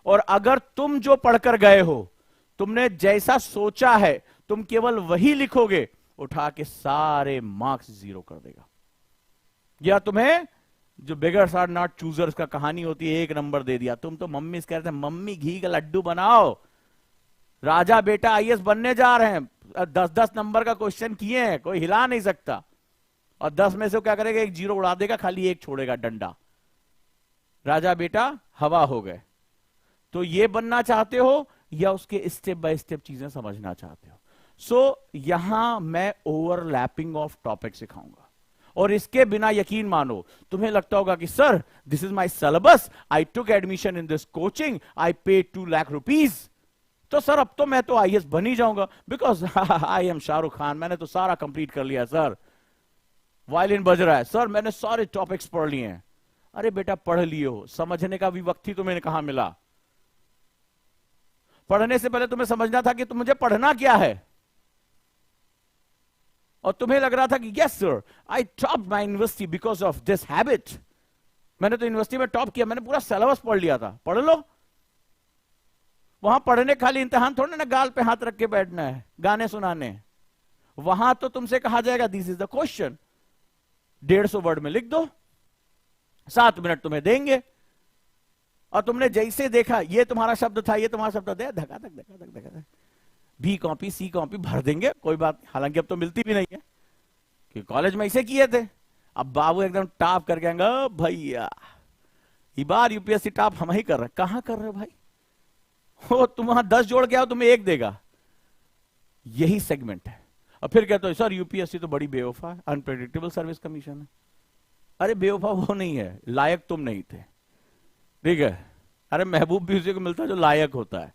और अगर तुम जो पढ़कर गए हो, तुमने जैसा सोचा है, तुम केवल वही लिखोगे, उठा के सारे मार्क्स 0 कर देगा। या तुम्हें जो बिगर्स आर नॉट चूजर्स का कहानी होती है, 1 नंबर दे दिया। तुम तो मम्मी से कह रहे थे मम्मी घी का लड्डू बनाओ, राजा बेटा आईएएस बनने जा रहे हैं, 10-10 नंबर का क्वेश्चन किए हैं, कोई हिला नहीं सकता। और 10 में से क्या करेगा, 1 0 उड़ा देगा, खाली 1 छोड़ेगा डंडा। राजा बेटा हवा हो गए। तो ये बनना चाहते हो या उसके स्टेप बाय स्टेप चीजें समझना चाहते हो? सो यहां मैं ओवरलैपिंग ऑफ टॉपिक सिखाऊंगा। और इसके बिना यकीन मानो तुम्हें लगता होगा कि sir this is my syllabus, I took admission in this coaching, I pay 2 lakh rupees, तो सर अब तो मैं तो आईएएस बन ही जाऊंगा, because I am Shahrukh Khan, मैंने तो सारा कंप्लीट कर लिया सर। वायलिन बज रहा है सर, मैंने सारे टॉपिक्स पढ़ लिए हैं। अरे बेटा पढ़ लिए हो, समझने का भी वक्त ही तुम्हें कहां मिला? पढ़ने से पहले तुम्हें समझना था कि तुम मुझे पढ़ना क्या है। और तुम्हें लग रहा था कि yes sir I top my university because of this habit, मैंने तो यूनिवर्सिटी में टॉप किया, मैंने पूरा सिलेबस पढ़ लिया था। पढ़ लो। वहां पढ़ने खाली इम्तिहान थोड़ा ना गाल पे हाथ रख के बैठना है गाने सुनाने। वहां तो तुमसे कहा जाएगा this is the question, 150 word में लिख दो, 7 मिनट तुम्हें देंगे। और तुमने जैसे देखा ये तुम्हारा शब्द था, ये तुम्हारा शब्द था, धका धक धका धक धका धक, बी कॉपी सी कॉपी भर देंगे, कोई बात। हालांकि अब तो मिलती भी नहीं है, कि कॉलेज में ऐसे किए थे। अब बाबू एकदम टॉप करके आएंगे, भैया ये बार यूपीएससी टॉप हम ही कर रहे हैं। कहां कर रहे हो भाई? हो तुम वहां 10 जोड़ के आओ, तुम्हें 1 देगा। यही सेगमेंट है। और फिर कहते हो सर यूपीएससी तो बड़ी बेवफा है, अनप्रेडिक्टेबल सर्विस कमीशन है। अरे बेवफा वो नहीं है, लायक तुम नहीं थे, ठीक है। अरे महबूब भी उसी को मिलता है जो लायक होता है,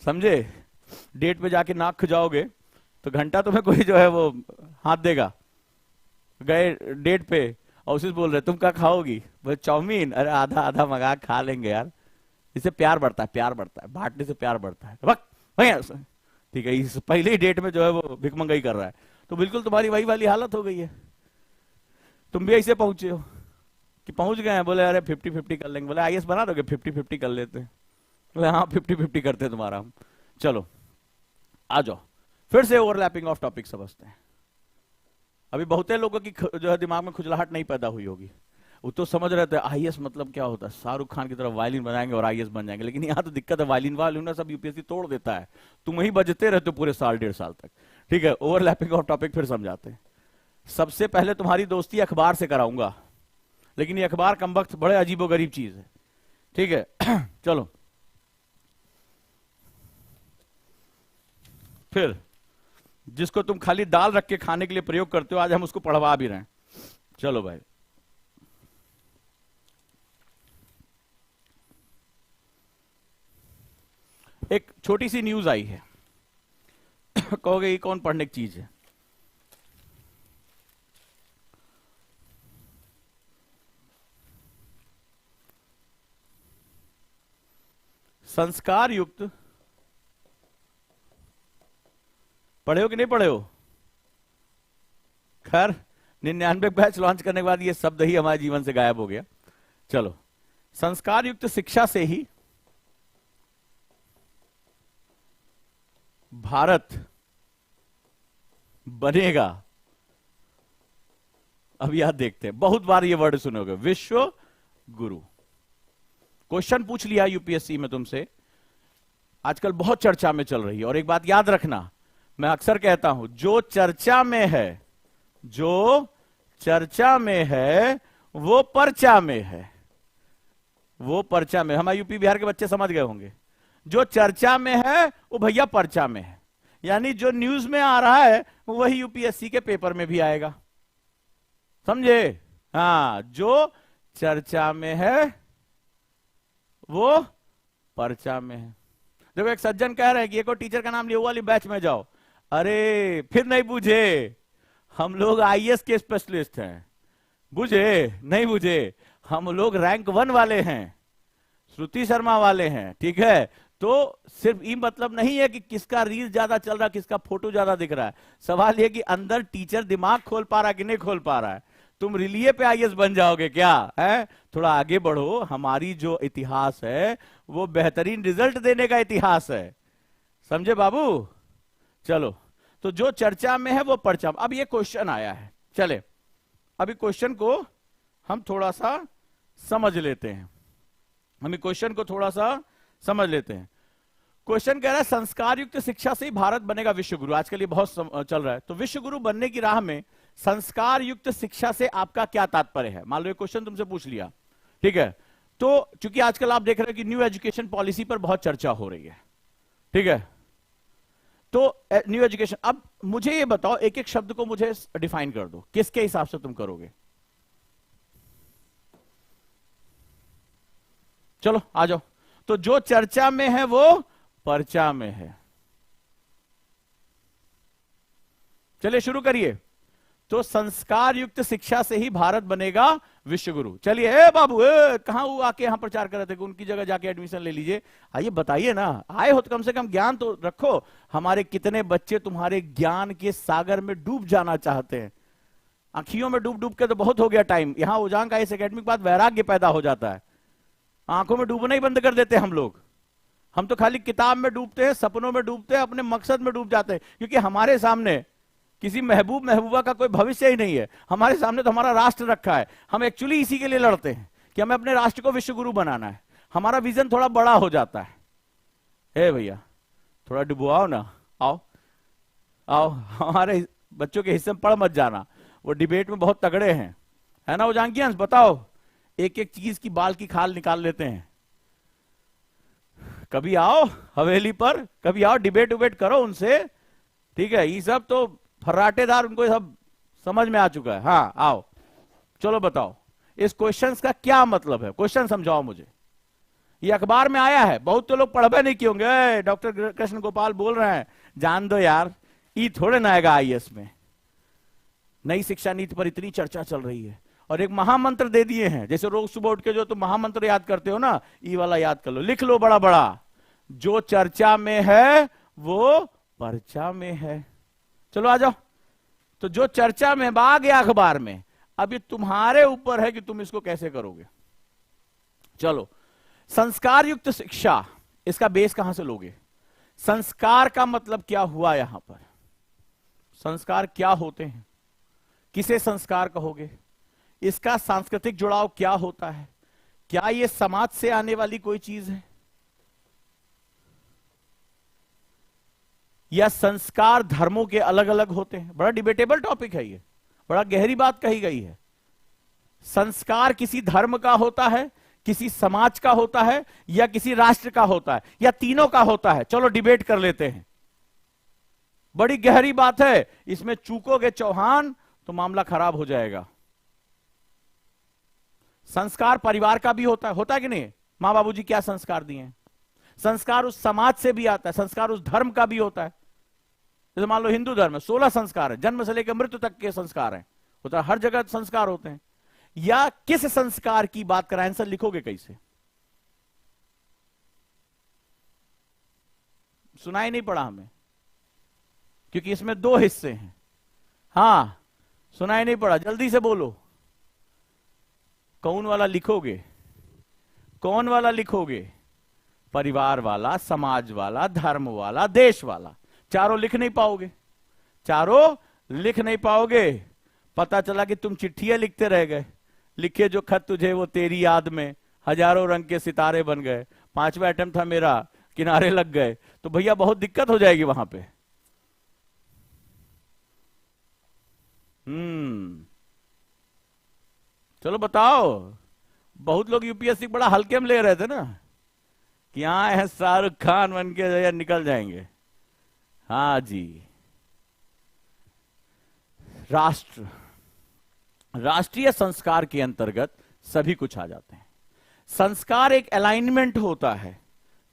समझे। डेट पे जाके नाक खजाओगे तो घंटा तुम्हें कोई जो है वो हाथ देगा। गए डेट पे और उसी से बोल रहे तुम क्या खाओगी, बोले चाउमीन। अरे आधा आधा मंगा खा लेंगे यार, इससे प्यार बढ़ता है, प्यार बढ़ता है, बांटने से प्यार बढ़ता है। ठीक है, इस पहले ही डेट में जो है वो भिकमंगाई कर रहा है। तो बिल्कुल तुम्हारी वही वाली हालत हो गई है। तुम भी ऐसे पहुंचे हो कि पहुंच गए हैं, बोले अरे 50-50 कर लेंगे। बोले आईएएस बना दोगे, 50-50 कर लेते हैं। बोले हाँ 50-50 करते हैं तुम्हारा हम। चलो आ जाओ, फिर से ओवरलैपिंग ऑफ टॉपिक समझते हैं। अभी बहुते लोगों की जो है दिमाग में खुजलाहट नहीं पैदा हुई होगी, वो तो समझ रहे थे आईएएस मतलब क्या होता है, शाहरुख खान की तरह वायलिन बनाएंगे और आईएएस बन जाएंगे। लेकिन यहाँ तो दिक्कत है, वायलिन वायलिन सब यूपीएससी तोड़ देता है, तुम वही बजते रहते हो पूरे साल 1.5 साल तक। ठीक है, ओवरलैपिंग ऑफ टॉपिक फिर समझाते हैं। सबसे पहले तुम्हारी दोस्ती अखबार से कराऊंगा, लेकिन ये अखबार कमबख्त बड़े अजीबोगरीब चीज है, ठीक है। चलो फिर जिसको तुम खाली दाल रख के खाने के लिए प्रयोग करते हो, आज हम उसको पढ़वा भी रहे हैं। चलो भाई, एक छोटी सी न्यूज आई है। कहोगे ये कौन पढ़ने की चीज है? संस्कार युक्त, पढ़े हो कि नहीं पढ़े हो? खैर 99 बैच लॉन्च करने के बाद ये शब्द ही हमारे जीवन से गायब हो गया। चलो, संस्कार युक्त शिक्षा से ही भारत बनेगा। अब याद देखते हैं, बहुत बार ये वर्ड सुनोगे, विश्व गुरु। क्वेश्चन पूछ लिया यूपीएससी में तुमसे, आजकल बहुत चर्चा में चल रही है। और एक बात याद रखना, मैं अक्सर कहता हूं, जो चर्चा में है, जो चर्चा में है वो पर्चा में है, वो पर्चा में। हमारे यूपी बिहार के बच्चे समझ गए होंगे, जो चर्चा में है वो भैया पर्चा में है। यानी जो न्यूज में आ रहा है वही यूपीएससी के पेपर में भी आएगा, समझे। हाँ, जो चर्चा में है वो पर्चा में है। देखो एक सज्जन कह रहे हैं कि एक और टीचर का नाम लिया, वो वाली बैच में जाओ। अरे फिर नहीं पूछे, हम लोग आईएएस के स्पेशलिस्ट हैं, बुझे नहीं बुझे? हम लोग रैंक 1 वाले हैं, श्रुति शर्मा वाले हैं, ठीक है? तो सिर्फ ये मतलब नहीं है कि किसका रील ज्यादा चल रहा है, किसका फोटो ज्यादा दिख रहा है। सवाल यह कि अंदर टीचर दिमाग खोल पा रहा है कि नहीं खोल पा रहा है। तुम रिलीए पे आईएएस बन जाओगे क्या है? थोड़ा आगे बढ़ो। हमारी जो इतिहास है वो बेहतरीन रिजल्ट देने का इतिहास है, समझे बाबू? चलो, तो जो चर्चा में है वो पर्चा। अब ये क्वेश्चन आया है, चले अभी क्वेश्चन को हम थोड़ा सा समझ लेते हैं। हम क्वेश्चन को थोड़ा सा समझ लेते हैं। क्वेश्चन कह रहा है संस्कार युक्त शिक्षा से ही भारत बनेगा विश्व गुरु। आजकल ये बहुत चल रहा है। तो विश्व गुरु बनने की राह में संस्कार युक्त शिक्षा से आपका क्या तात्पर्य है? मान लो ये क्वेश्चन तुमसे पूछ लिया, ठीक है? तो चूंकि आजकल आप देख रहे हैं कि न्यू एजुकेशन पॉलिसी पर बहुत चर्चा हो रही है, ठीक है? तो न्यू एजुकेशन, अब मुझे ये बताओ, एक एक शब्द को मुझे डिफाइन कर दो, किसके हिसाब से तुम करोगे? चलो आ जाओ। तो जो चर्चा में है वो पर्चा में है। चलिए शुरू करिए। तो संस्कार युक्त शिक्षा से ही भारत बनेगा विश्व गुरु। चलिए, ए बाबू, कहां वो आके यहां प्रचार कर रहे थे? उनकी जगह जाके एडमिशन ले लीजिए। आइए बताइए ना, आए हो तो कम से कम ज्ञान तो रखो। हमारे कितने बच्चे तुम्हारे ज्ञान के सागर में डूब जाना चाहते हैं। आंखियों में डूब डूब के तो बहुत हो गया टाइम। यहां उजांग का इस एकेडमी के बाद वैराग्य पैदा हो जाता है। आंखों में डूबना ही बंद कर देते हैं हम लोग। हम तो खाली किताब में डूबते हैं, सपनों में डूबते हैं, अपने मकसद में डूब जाते हैं। क्योंकि हमारे सामने किसी महबूबा का कोई भविष्य ही नहीं है। हमारे सामने तो हमारा राष्ट्र रखा है। हम एक्चुअली इसी के लिए लड़ते हैं कि हमें अपने राष्ट्र को विश्व गुरु बनाना है। हमारा विजन थोड़ा बड़ा हो जाता है। हे भैया, थोड़ा डुबवाओ ना, आओ आओ, हमारे बच्चों के हिस्से में पढ़ मत जाना। वो डिबेट में बहुत तगड़े हैं, है ना? वो जानकी बताओ, एक एक चीज की बाल की खाल निकाल लेते हैं। कभी आओ हवेली पर, कभी आओ डिबेट उबेट करो उनसे, ठीक है? ये सब तो फर्राटेदार, उनको सब समझ में आ चुका है। हाँ आओ, चलो बताओ इस क्वेश्चन का क्या मतलब है? क्वेश्चन समझाओ मुझे। ये अखबार में आया है, बहुत तो लोग पढ़वे नहीं किए होंगे। डॉक्टर कृष्ण गोपाल बोल रहे हैं, जान दो यार, ये थोड़े ना आएगा आईएएस में। नई शिक्षा नीति पर इतनी चर्चा चल रही है और एक महामंत्र दे दिए हैं। जैसे रोज सुबह उठ के जो तुम महामंत्र याद करते हो ना, ये वाला याद कर लो, लिख लो बड़ा बड़ा, जो चर्चा में है वो पर्चा में है। चलो आ जाओ। तो जो चर्चा में आ गया अखबार में, अब ये तुम्हारे ऊपर है कि तुम इसको कैसे करोगे। चलो, संस्कार युक्त शिक्षा, इसका बेस कहां से लोगे? संस्कार का मतलब क्या हुआ? यहां पर संस्कार क्या होते हैं? किसे संस्कार कहोगे? इसका सांस्कृतिक जुड़ाव क्या होता है? क्या यह समाज से आने वाली कोई चीज है, या संस्कार धर्मों के अलग अलग होते हैं? बड़ा डिबेटेबल टॉपिक है ये, बड़ा गहरी बात कही गई है। संस्कार किसी धर्म का होता है, किसी समाज का होता है, या किसी राष्ट्र का होता है, या तीनों का होता है? चलो डिबेट कर लेते हैं। बड़ी गहरी बात है, इसमें चूकोगे चौहान तो मामला खराब हो जाएगा। संस्कार परिवार का भी होता है कि नहीं? मां बाबूजी क्या संस्कार दिए हैं? संस्कार उस समाज से भी आता है, संस्कार उस धर्म का भी होता है। जैसे मान लो हिंदू धर्म में 16 संस्कार है, जन्म से लेकर मृत्यु तक के संस्कार हैं, होता है, हर जगह संस्कार होते हैं। या किस संस्कार की बात करें? आंसर लिखोगे कैसे? सुनाई नहीं पड़ा हमें, क्योंकि इसमें 2 हिस्से हैं। हाँ, सुनाई नहीं पड़ा, जल्दी से बोलो। कौन वाला लिखोगे? कौन वाला लिखोगे? परिवार वाला, समाज वाला, धर्म वाला, देश वाला? चारों लिख नहीं पाओगे, चारों लिख नहीं पाओगे। पता चला कि तुम चिट्ठियां लिखते रह गए। लिखे जो खत तुझे वो तेरी याद में, हजारों रंग के सितारे बन गए। 5वां अटेम्प्ट था मेरा, किनारे लग गए। तो भैया बहुत दिक्कत हो जाएगी वहां पे। चलो बताओ। बहुत लोग यूपीएससी बड़ा हल्के में ले रहे थे ना, कि यहां है शाहरुख खान बन के निकल जाएंगे। हाँ जी, राष्ट्र, राष्ट्रीय संस्कार के अंतर्गत सभी कुछ आ जाते हैं। संस्कार एक अलाइनमेंट होता है,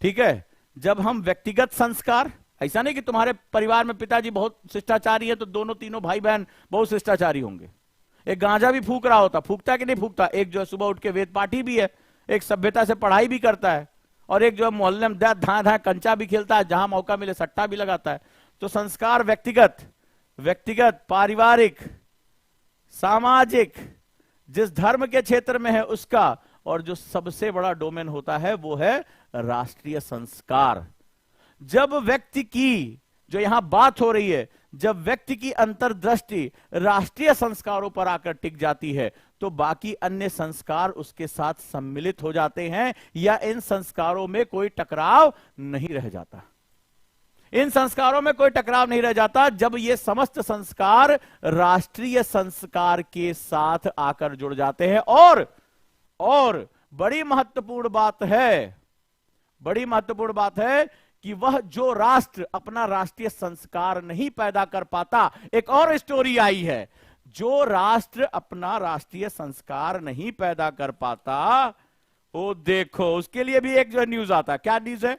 ठीक है? जब हम व्यक्तिगत संस्कार, ऐसा नहीं कि तुम्हारे परिवार में पिताजी बहुत शिष्टाचारी है तो दोनों तीनों भाई बहन बहुत शिष्टाचारी होंगे। एक गांजा भी फूक रहा होता, फूकता कि नहीं फूकता, एक जो है सुबह उठ के वेद पाठी भी है, एक सभ्यता से पढ़ाई भी करता है, और एक जो है मोहल्ले में धां धां कंचा भी खेलता है, जहां मौका मिले सट्टा भी लगाता है। तो संस्कार व्यक्तिगत पारिवारिक सामाजिक जिस धर्म के क्षेत्र में है उसका, और जो सबसे बड़ा डोमेन होता है वो है राष्ट्रीय संस्कार। जब व्यक्ति की, जो यहां बात हो रही है, जब व्यक्ति की अंतर्दृष्टि राष्ट्रीय संस्कारों पर आकर टिक जाती है तो बाकी अन्य संस्कार उसके साथ सम्मिलित हो जाते हैं, या इन संस्कारों में कोई टकराव नहीं रह जाता। इन संस्कारों में कोई टकराव नहीं रह जाता जब ये समस्त संस्कार राष्ट्रीय संस्कार के साथ आकर जुड़ जाते हैं। और बड़ी महत्वपूर्ण बात है कि वह जो राष्ट्र अपना राष्ट्रीय संस्कार नहीं पैदा कर पाता, एक और स्टोरी आई है, जो राष्ट्र अपना राष्ट्रीय संस्कार नहीं पैदा कर पाता, वो देखो उसके लिए भी एक जो न्यूज आता। क्या न्यूज है?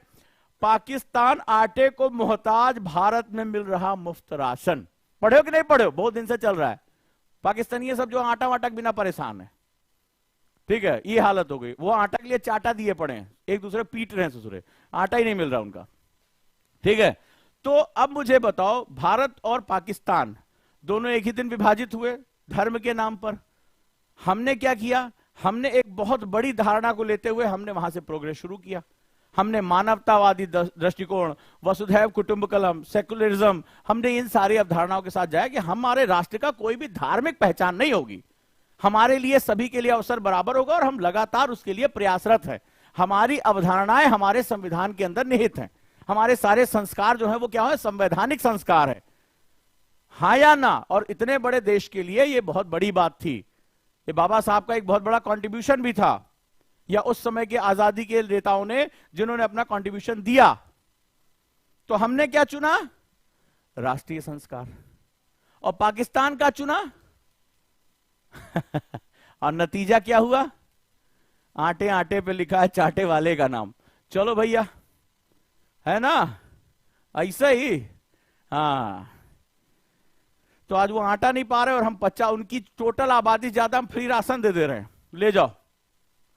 पाकिस्तान आटे को मोहताज, भारत में मिल रहा मुफ्त राशन। पढ़े हो कि नहीं पढ़े हो? बहुत दिन से चल रहा है। पाकिस्तानी सब जो आटा वाटा बिना परेशान है, ठीक है, ये हालत हो गई। वो आटा के लिए चाटा दिए पड़े हैं, एक दूसरे पीट रहे हैं ससुरे, आटा ही नहीं मिल रहा उनका, ठीक है। तो अब मुझे बताओ, भारत और पाकिस्तान दोनों एक ही दिन विभाजित हुए धर्म के नाम पर। हमने क्या किया? हमने एक बहुत बड़ी धारणा को लेते हुए हमने वहां से प्रोग्रेस शुरू किया। हमने मानवतावादी दृष्टिकोण, वसुधैव कुटुंबकलम, सेकुलरिज्म, हमने इन सारी अवधारणाओं के साथ जाया कि हमारे राष्ट्र का कोई भी धार्मिक पहचान नहीं होगी, हमारे लिए सभी के लिए अवसर बराबर होगा, और हम लगातार उसके लिए प्रयासरत हैं। हमारी अवधारणाएं हमारे संविधान के अंदर निहित हैं। हमारे सारे संस्कार जो है वो क्या है? संवैधानिक संस्कार है, हाँ या ना? और इतने बड़े देश के लिए ये बहुत बड़ी बात थी। ये बाबा साहब का एक बहुत बड़ा कंट्रीब्यूशन भी था, या उस समय के आजादी के नेताओं ने जिन्होंने अपना कंट्रीब्यूशन दिया। तो हमने क्या चुना? राष्ट्रीय संस्कार। और पाकिस्तान का चुना और नतीजा क्या हुआ? आटे आटे पे लिखा है चाटे वाले का नाम। चलो भैया, है ना? ऐसा ही। हाँ, तो आज वो आटा नहीं पा रहे और हम 50, उनकी टोटल आबादी ज्यादा, हम फ्री राशन दे रहे हैं, ले जाओ।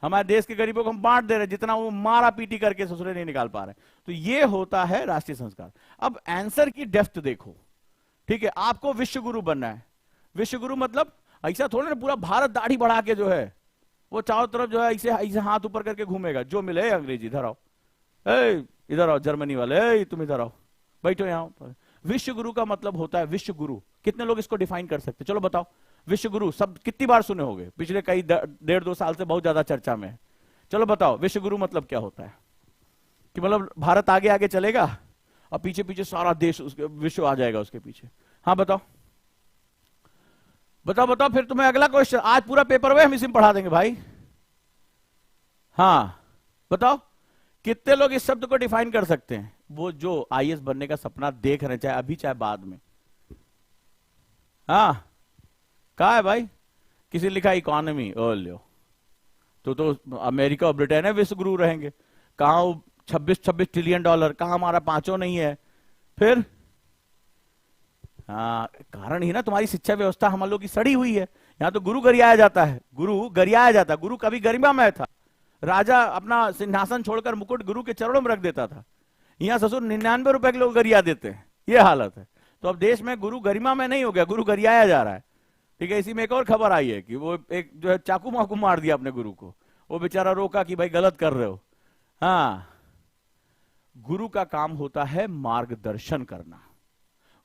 हमारे देश के गरीबों को हम बांट दे रहे हैं, जितना वो मारा पीटी करके ससुरे नहीं निकाल पा रहे। तो ये होता है राष्ट्रीय संस्कार। अब आंसर की डेप्थ देखो, ठीक है। आपको विश्व गुरु बनना है। विश्व गुरु मतलब ऐसा थोड़ा ना पूरा भारत दाढ़ी बढ़ा के जो है वो चारों तरफ जो है ऐसे ऐसे हाथ ऊपर करके घूमेगा, जो मिले अंग्रेजी इधर आओ, इधर आओ, जर्मनी वाले तुम इधर आओ, बैठो यहाँ। विश्व गुरु का मतलब होता है, विश्व गुरु कितने लोग इसको डिफाइन कर सकते? चलो बताओ। विश्व गुरु सब कितनी बार सुने होंगे? पिछले कई 1.5-2 साल से बहुत ज्यादा चर्चा में है। चलो बताओ, विश्व गुरु मतलब क्या होता है? कि मतलब भारत आगे आगे चलेगा और पीछे पीछे सारा देश, उसके विश्व आ जाएगा उसके पीछे। हाँ बताओ बताओ बताओ, फिर तुम्हें अगला क्वेश्चन। आज पूरा पेपर हुए हम इसी में पढ़ा देंगे भाई। हाँ बताओ, कितने लोग इस शब्द को डिफाइन कर सकते हैं? वो जो आईएएस बनने का सपना देख रहे हैं, चाहे अभी चाहे बाद में। हाँ, कहा है भाई? किसी लिखा इकोनॉमी, ओ लो, तो अमेरिका और ब्रिटेन है विश्व गुरु रहेंगे। कहां 26 ट्रिलियन डॉलर, कहां हमारा 5 नहीं है? फिर हाँ, कारण ही ना तुम्हारी शिक्षा व्यवस्था हम लोग की सड़ी हुई है। यहां तो गुरु गरियाया जाता है, गुरु गरियाया जाता है। गुरु कभी गरिमा में था, राजा अपना सिंहासन छोड़कर मुकुट गुरु के चरणों में रख देता था। यहाँ ससुर 99 रुपए के लोग गरिया देते हैं, ये हालत है। तो अब देश में गुरु गरिमा में नहीं हो गया, गुरु गरियाया जा रहा है, ठीक है। इसी में एक और खबर आई है कि वो एक जो है चाकू माकू मार दिया अपने गुरु को, वो बेचारा रोका कि भाई गलत कर रहे हो। हाँ, गुरु का काम होता है मार्गदर्शन करना,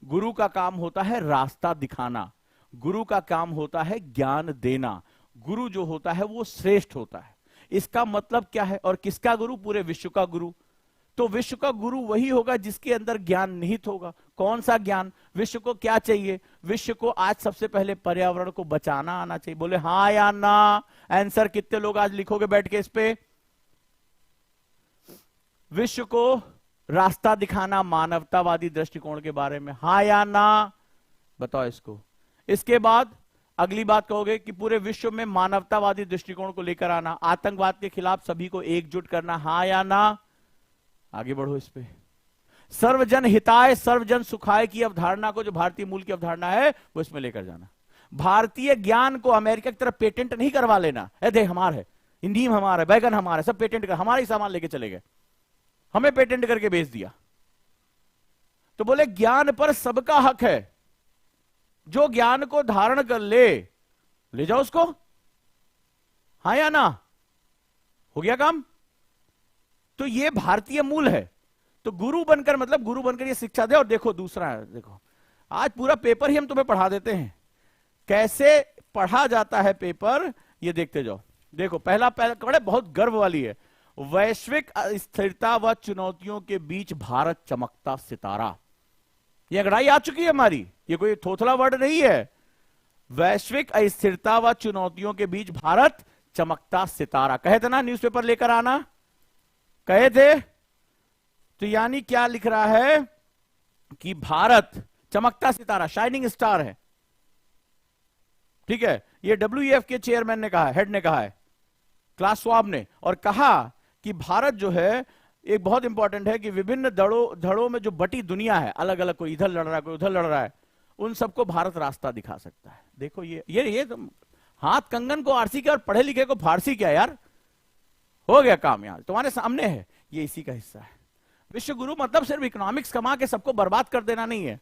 गुरु का काम होता है रास्ता दिखाना, गुरु का काम होता है ज्ञान देना। गुरु जो होता है वो श्रेष्ठ होता है। इसका मतलब क्या है? और किसका गुरु? पूरे विश्व का गुरु। तो विश्व का गुरु वही होगा जिसके अंदर ज्ञान निहित होगा। कौन सा ज्ञान? विश्व को क्या चाहिए? विश्व को आज सबसे पहले पर्यावरण को बचाना आना चाहिए। बोले हाँ या ना? आंसर कितने लोग आज लिखोगे बैठ के इस पे? विश्व को रास्ता दिखाना मानवतावादी दृष्टिकोण के बारे में, हाँ या ना? बताओ इसको। इसके बाद अगली बात कहोगे कि पूरे विश्व में मानवतावादी दृष्टिकोण को लेकर आना, आतंकवाद के खिलाफ सभी को एकजुट करना, हाँ या ना? आगे बढ़ो इस पे। सर्वजन हिताय सर्वजन सुखाय की अवधारणा को, जो भारतीय मूल की अवधारणा है, वो इसमें लेकर जाना। भारतीय ज्ञान को अमेरिका की तरफ पेटेंट नहीं करवा लेना, देख हमारा है, नीम हमारा है, बैगन हमारा है, सब पेटेंट कर, हमारा ही सामान लेके चले गए, हमें पेटेंट करके बेच दिया। तो बोले ज्ञान पर सबका हक है, जो ज्ञान को धारण कर ले जाओ उसको, हाँ या ना, हो गया काम। तो ये भारतीय मूल है। तो गुरु बनकर, मतलब गुरु बनकर ये शिक्षा दे। और देखो दूसरा है, देखो आज पूरा पेपर ही हम तुम्हें पढ़ा देते हैं, कैसे पढ़ा जाता है पेपर, ये देखते जाओ। देखो पहला बड़े बहुत गर्व वाली है, वैश्विक अस्थिरता व चुनौतियों के बीच भारत चमकता सितारा। ये अंगड़ाई आ चुकी है हमारी, ये कोई थोथला वर्ड नहीं है। वैश्विक अस्थिरता व चुनौतियों के बीच भारत चमकता सितारा, कहे थे ना न्यूज़पेपर लेकर आना, कहे थे। तो यानी क्या लिख रहा है कि भारत चमकता सितारा, शाइनिंग स्टार है, ठीक है। ये WEF के चेयरमैन ने कहा, हेड ने कहा है, क्लास स्वाब ने, और कहा कि भारत जो है एक बहुत इंपॉर्टेंट है कि विभिन्न धड़ों में जो बटी दुनिया है, अलग अलग, कोई इधर लड़ रहा है, कोई उधर लड़ रहा है, उन सबको भारत रास्ता दिखा सकता है। देखो ये तुम हाथ कंगन को आरसी के और पढ़े लिखे को फारसी क्या यार, हो गया काम, यार तुम्हारे सामने है, ये इसी का हिस्सा है। विश्व गुरु मतलब सिर्फ इकोनॉमिक्स कमा के सबको बर्बाद कर देना नहीं है।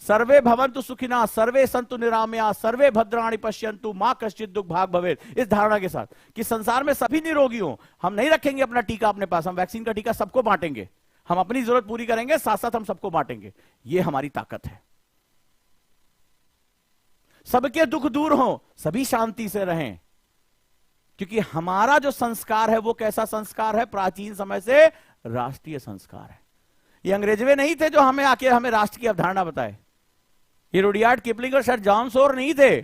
सर्वे भवन्तु सुखिनः, सर्वे सन्तु निरामया, सर्वे भद्राणि पश्यन्तु, मां कश्चित् दुःख भाग् भवेत्, इस धारणा के साथ कि संसार में सभी निरोगी हों। हम नहीं रखेंगे अपना टीका अपने पास, हम वैक्सीन का टीका सबको बांटेंगे, हम अपनी जरूरत पूरी करेंगे, साथ साथ हम सबको बांटेंगे, ये हमारी ताकत है। सबके दुख दूर हो, सभी शांति से रहें, क्योंकि हमारा जो संस्कार है वो कैसा संस्कार है, प्राचीन समय से राष्ट्रीय संस्कार है। ये अंग्रेजवे नहीं थे जो हमें आके हमें राष्ट्र की अवधारणा बताए, ये रुडयार्ड किपलिंग और सर जॉन सोर नहीं थे।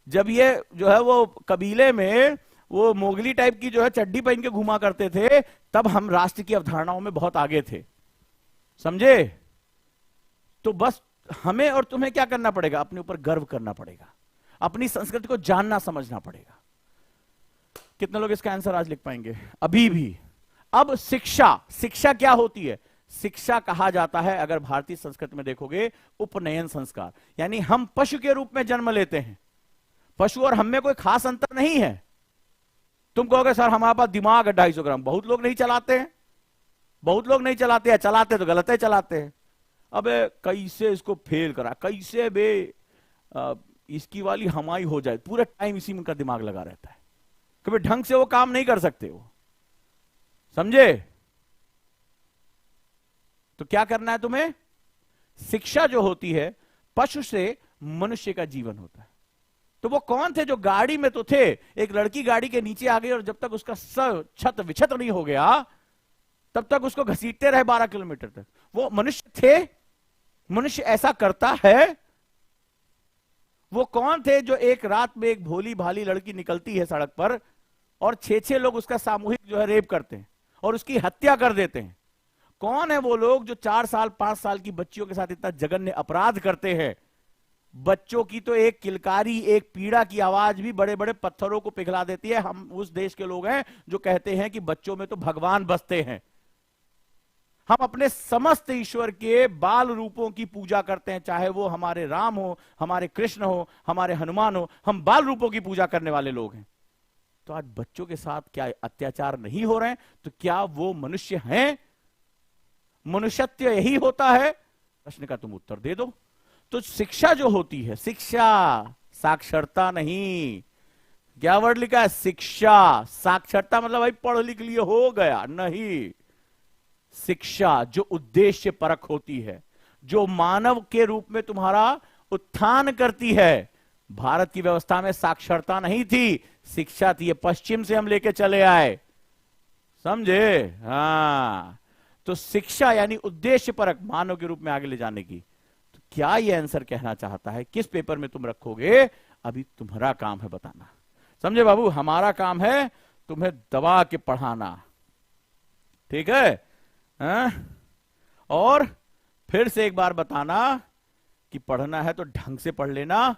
जब ये जो है वो कबीले में वो मोगली टाइप की जो है चड्डी पहन के घुमा करते थे, तब हम राष्ट्र की अवधारणाओं में बहुत आगे थे, समझे। तो बस हमें और तुम्हें क्या करना पड़ेगा, अपने ऊपर गर्व करना पड़ेगा, अपनी संस्कृति को जानना समझना पड़ेगा। कितने लोग इसका आंसर आज लिख पाएंगे अभी भी। अब शिक्षा क्या होती है, शिक्षा कहा जाता है, अगर भारतीय संस्कृति में देखोगे, उपनयन संस्कार। यानी हम पशु के रूप में जन्म लेते हैं, पशु और हम में कोई खास अंतर नहीं है। तुम कहोगे सर हमारे पास दिमाग है 250 ग्राम, बहुत लोग नहीं चलाते हैं, बहुत लोग नहीं चलाते हैं, चलाते तो गलत है चलाते हैं। अबे कैसे इसको फेल करा, कैसे बे इसकी वाली हमारी हो जाए, पूरा टाइम इसी में उनका दिमाग लगा रहता है, कभी ढंग से वो काम नहीं कर सकते वो, समझे। तो क्या करना है तुम्हें, शिक्षा जो होती है पशु से मनुष्य का जीवन होता है। तो वो कौन थे जो गाड़ी में तो थे, एक लड़की गाड़ी के नीचे आ गई और जब तक उसका छत विछत नहीं हो गया तब तक उसको घसीटते रहे 12 किलोमीटर तक, वो मनुष्य थे। मनुष्य ऐसा करता है। वो कौन थे जो एक रात में एक भोली भाली लड़की निकलती है सड़क पर और 6-6 लोग उसका सामूहिक जो है रेप करते हैं और उसकी हत्या कर देते हैं। कौन है वो लोग जो 4 साल 5 साल की बच्चियों के साथ इतना जघन्य अपराध करते हैं। बच्चों की तो एक किलकारी, एक पीड़ा की आवाज भी बड़े बड़े पत्थरों को पिघला देती है। हम उस देश के लोग हैं जो कहते हैं कि बच्चों में तो भगवान बसते हैं। हम अपने समस्त ईश्वर के बाल रूपों की पूजा करते हैं, चाहे वो हमारे राम हो, हमारे कृष्ण हो, हमारे हनुमान हो, हम बाल रूपों की पूजा करने वाले लोग हैं। तो आज बच्चों के साथ क्या अत्याचार नहीं हो रहे हैं, तो क्या वो मनुष्य हैं? मनुष्यत्व यही होता है? प्रश्न का तुम उत्तर दे दो। तो शिक्षा जो होती है, शिक्षा साक्षरता नहीं। क्या वर्ड लिखा है? शिक्षा। साक्षरता मतलब भाई पढ़ लिख लिए हो गया, नहीं। शिक्षा जो उद्देश्य परक होती है, जो मानव के रूप में तुम्हारा उत्थान करती है। भारत की व्यवस्था में साक्षरता नहीं थी, शिक्षा थी। ये पश्चिम से हम लेके चले आए, समझे? हाँ, तो शिक्षा यानी उद्देश्य परक, मानव के रूप में आगे ले जाने की। तो क्या ये आंसर कहना चाहता है? किस पेपर में तुम रखोगे अभी तुम्हारा काम है बताना, समझे बाबू? हमारा काम है तुम्हें दबा के पढ़ाना, ठीक है? और फिर से एक बार बताना कि पढ़ना है तो ढंग से पढ़ लेना।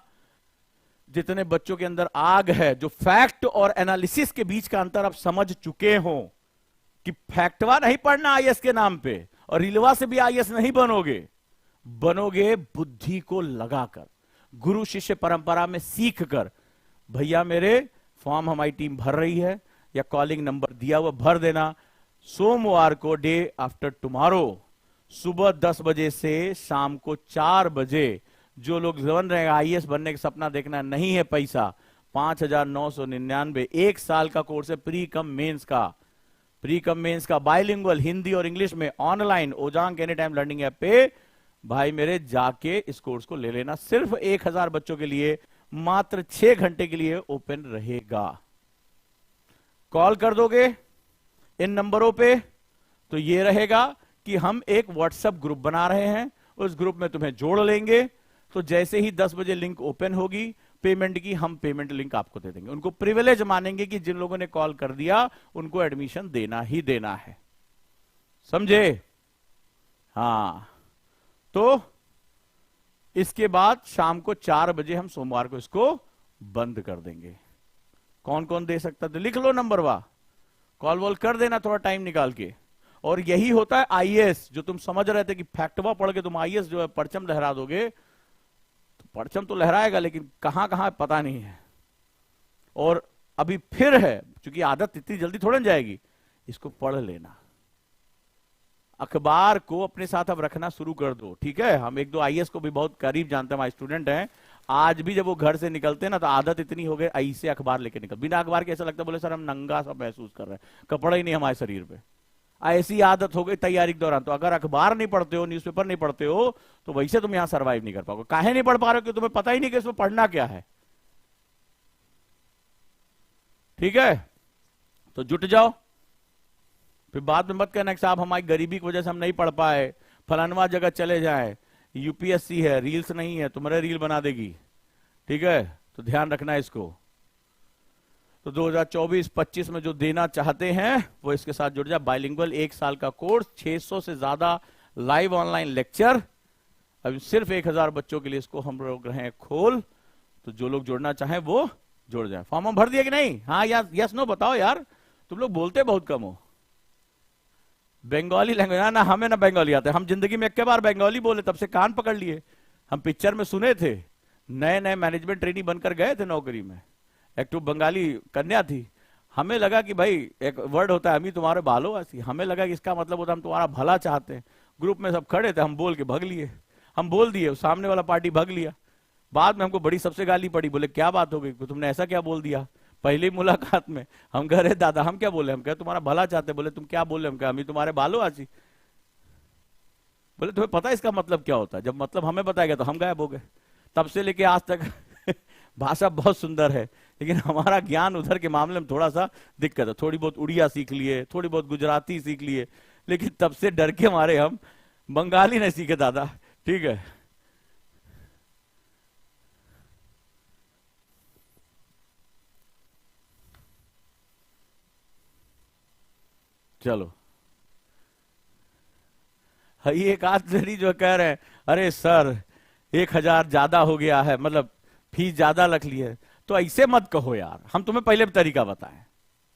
जितने बच्चों के अंदर आग है, जो फैक्ट और एनालिसिस के बीच का अंतर अब समझ चुके हो कि फैक्टवा नहीं पढ़ना आईएएस के नाम पे और रीलवा से भी आईएएस नहीं बनोगे, बनोगे बुद्धि को लगाकर, गुरु शिष्य परंपरा में सीख कर। भैया मेरे फॉर्म हमारी टीम भर रही है, या कॉलिंग नंबर दिया हुआ भर देना। सोमवार को डे आफ्टर टुमारो सुबह 10 बजे से शाम को 4 बजे जो लोग बन रहे हैं, आईएएस बनने का सपना देखना नहीं है, पैसा 5,999, 1 साल का कोर्स है, प्री कम मेंस का बाइलिंगुअल हिंदी और इंग्लिश में ऑनलाइन ओजांग एनी टाइम लर्निंग ऐप पे। भाई मेरे जाके इस कोर्स को ले लेना, सिर्फ 1000 बच्चों के लिए मात्र 6 घंटे के लिए ओपन रहेगा। कॉल कर दोगे इन नंबरों पे तो ये रहेगा कि हम एक व्हाट्सएप ग्रुप बना रहे हैं, उस ग्रुप में तुम्हें जोड़ लेंगे। तो जैसे ही 10 बजे लिंक ओपन होगी पेमेंट की, हम पेमेंट लिंक आपको दे देंगे। उनको प्रिविलेज मानेंगे कि जिन लोगों ने कॉल कर दिया उनको एडमिशन देना ही देना है, समझे? हाँ, तो इसके बाद शाम को 4 बजे हम सोमवार को इसको बंद कर देंगे। कौन कौन दे सकता तो लिख लो नंबर, वाह कॉल वॉल कर देना थोड़ा टाइम निकाल के। और यही होता है आईएएस, जो तुम समझ रहे थे कि फैक्टवा पढ़ के तुम आईएएस जो है परचम लहरा दोगे, तो परचम तो लहराएगा लेकिन कहां कहां पता नहीं है। और अभी फिर है, क्योंकि आदत इतनी जल्दी थोड़ा जाएगी, इसको पढ़ लेना। अखबार को अपने साथ अब रखना शुरू कर दो, ठीक है? हम 1-2 आईएएस को भी बहुत करीब जानते हैं, हमारे स्टूडेंट हैं। आज भी जब वो घर से निकलते हैं ना तो आदत इतनी हो गई, ऐसे अखबार लेके निकल, बिना अखबार के ऐसा लगता है बोले सर हम नंगा सा महसूस कर रहे हैं, कपड़ा ही नहीं हमारे शरीर पे। ऐसी आदत हो गई तैयारी के दौरान। तो अगर अखबार नहीं पढ़ते हो, न्यूज़पेपर नहीं पढ़ते हो, तो वैसे तुम यहां सर्वाइव नहीं कर पाओगे। काहे नहीं पढ़ पा रहे हो? कि तुम्हें पता ही नहीं कि इसमें पढ़ना क्या है, ठीक है? तो जुट जाओ, फिर बाद में मत कहना कि साहब हमारी गरीबी की वजह से हम नहीं पढ़ पाए, फलानवा जगह चले जाए, यूपीएससी है, रील्स नहीं है, तुम्हारे रील बना देगी, ठीक है? तो ध्यान रखना इसको। तो 2024-25 में जो देना चाहते हैं वो इसके साथ जुड़ जाए। बाइलिंगुअल 1 साल का कोर्स, 600 से ज्यादा लाइव ऑनलाइन लेक्चर, अभी सिर्फ 1000 बच्चों के लिए इसको हम लोग रहे हैं खोल। तो जो लोग जुड़ना चाहें वो जुड़ जाए। फॉर्म हम भर दिया कि नहीं? हाँ या यस नो बताओ यार, तुम लोग बोलते बहुत कम हो। बंगाली लैंग्वेज ना हमें ना बंगाली आते, हम जिंदगी में एक बार बंगाली बोले तब से कान पकड़ लिए। हम पिक्चर में सुने थे, नए नए मैनेजमेंट ट्रेनी बनकर गए थे नौकरी में, एक तो बंगाली कन्या थी। हमें लगा कि भाई एक वर्ड होता है, हम ही तुम्हारे बालो ऐसी, हमें लगा कि इसका मतलब होता है हम तुम्हारा भला चाहते हैं। ग्रुप में सब खड़े थे, हम बोल के भग लिए, हम बोल दिए, सामने वाला पार्टी भग लिया। बाद में हमको बड़ी सबसे गाली पड़ी, बोले क्या बात हो गई, तुमने ऐसा क्या बोल दिया? पहली मुलाकात में हम कह रहे दादा हम क्या बोले, हम कह तुम्हारा भला चाहते, बोले तुम क्या बोले, हम कह हम ही तुम्हारे बालो आसी। बोले तुम्हें पता है इसका मतलब क्या होता है? जब मतलब हमें बताया गया तो हम गायब हो गए। तब से लेके आज तक भाषा बहुत सुंदर है, लेकिन हमारा ज्ञान उधर के मामले में थोड़ा सा दिक्कत है। थोड़ी बहुत उड़िया सीख लिए, थोड़ी बहुत गुजराती सीख लिए, लेकिन तब से डर के मारे हम बंगाली नहीं सीखे दादा, ठीक है? चलो, ये एक आदमी जो कह रहे हैं अरे सर 1000 ज्यादा हो गया है, मतलब फीस ज्यादा रख ली है, तो ऐसे मत कहो यार। हम तुम्हें पहले भी तरीका बताएं,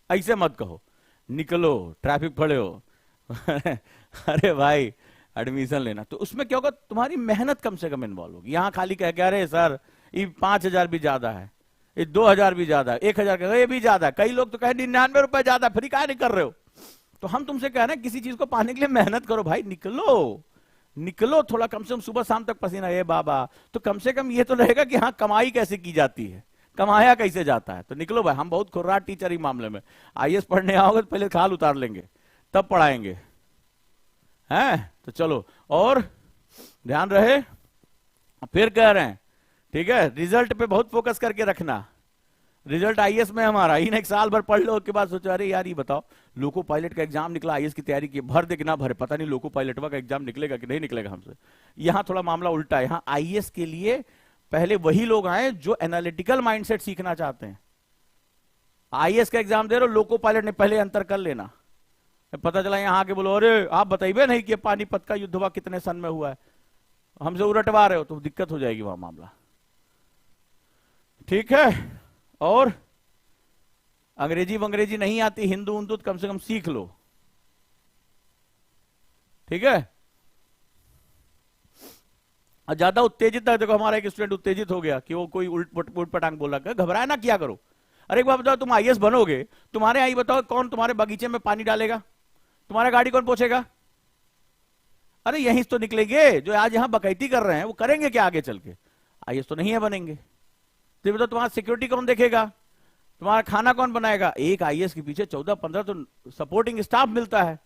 ऐसे मत कहो, निकलो ट्रैफिक पड़े हो अरे भाई एडमिशन लेना, तो उसमें क्या होगा, तुम्हारी मेहनत कम से कम इन्वॉल्व होगी। यहाँ खाली कह के अरे सर ये 5000 भी ज्यादा है, ये 2000 भी ज्यादा है, 1000 ये भी ज्यादा है। कई लोग तो कहे 99 रुपए ज्यादा, फ्री काहे नहीं कर रहे हो? तो हम तुमसे कह रहे हैं किसी चीज को पाने के लिए मेहनत करो भाई, निकलो निकलो थोड़ा, कम से कम सुबह शाम तक पसीना। ये बाबा तो कम से कम ये तो रहेगा कि हाँ कमाई कैसे की जाती है, कमाया कैसे जाता है। तो निकलो भाई, हम बहुत खुर्राट टीचर ही मामले में। आईएएस पढ़ने आओगे तो पहले खाल उतार लेंगे तब पढ़ाएंगे, हैं? तो चलो, और ध्यान रहे, फिर कह रहे हैं ठीक है, रिजल्ट पे बहुत फोकस करके रखना। रिजल्ट आईएएस में हमारा ही ना, एक साल भर पढ़ लो, उसके बाद सोचो अरे यार ये बताओ लोको पायलट का एग्जाम निकला, आईएएस की तैयारी की, भर दे कि ना भरे, पता नहीं लोको पायलटवा का एग्जाम निकलेगा कि नहीं निकलेगा हमसे। यहां थोड़ा मामला उल्टा है, यहाँ आईएएस के लिए पहले वही लोग आए जो एनालिटिकल माइंडसेट सीखना चाहते हैं। आईएएस का एग्जाम दे रहे हो, लोको पायलट ने पहले अंतर कर लेना। पता चला यहाँ आके बोलो अरे आप बताइए नहीं कि पानीपत का युद्ध हुआ कितने सन में हुआ है, हमसे उलटवा रहे हो, तो दिक्कत हो जाएगी वहां मामला, ठीक है? और अंग्रेजी वंग्रेजी नहीं आती, हिंदू उर्दू कम से कम सीख लो, ठीक है। और ज्यादा उत्तेजित है, देखो हमारा एक स्टूडेंट उत्तेजित हो गया कि वो कोई उल्ट पटांग बोल रहा है, घबराए ना क्या करो। अरे एक बार बताओ, तुम आईएएस बनोगे, तुम्हारे यहाँ बताओ कौन तुम्हारे बगीचे में पानी डालेगा, तुम्हारा गाड़ी कौन पोछेगा? अरे यहीं तो निकलेंगे जो आज यहां बकैती कर रहे हैं, वो करेंगे क्या आगे चल के? आईएएस तो नहीं है बनेंगे। तो बताओ तुम्हारा सिक्योरिटी कौन देखेगा, तुम्हारा खाना कौन बनाएगा? एक आईएएस के पीछे 14-15 तो सपोर्टिंग स्टाफ मिलता है,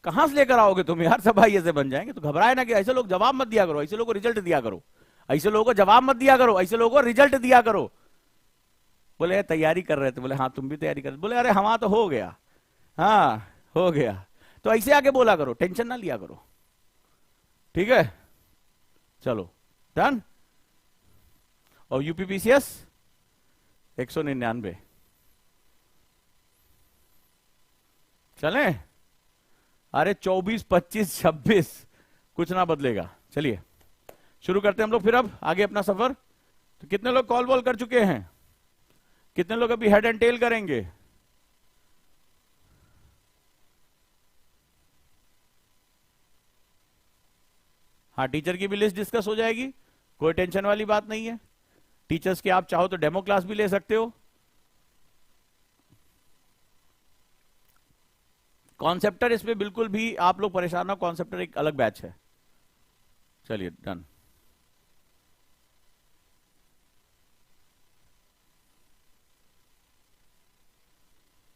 कहां से लेकर आओगे तुम यार? सब आईएएस बन जाएंगे। तो घबराए ना कि ऐसे लोग जवाब मत दिया करो, ऐसे लोगों को रिजल्ट दिया करो, ऐसे लोगों को जवाब मत दिया करो, ऐसे लोगों को रिजल्ट दिया करो। बोले तैयारी कर रहे थे, बोले हाँ तुम भी तैयारी कर रहे, बोले अरे हमारा तो हो गया, हाँ हो गया। तो ऐसे आके बोला करो, टेंशन ना लिया करो, ठीक है। चलो डन। और यूपीपीसीएस 199 चले। अरे 24, 25, 26 कुछ ना बदलेगा। चलिए शुरू करते हैं हम लोग फिर अब आगे अपना सफर। तो कितने लोग कॉल वॉल कर चुके हैं? कितने लोग अभी हेड एंड टेल करेंगे? हाँ, टीचर की भी लिस्ट डिस्कस हो जाएगी, कोई टेंशन वाली बात नहीं है। टीचर्स के आप चाहो तो डेमो क्लास भी ले सकते हो। कॉन्सेप्टर इसमें बिल्कुल भी आप लोग परेशान ना, कॉन्सेप्टर एक अलग बैच है। चलिए डन।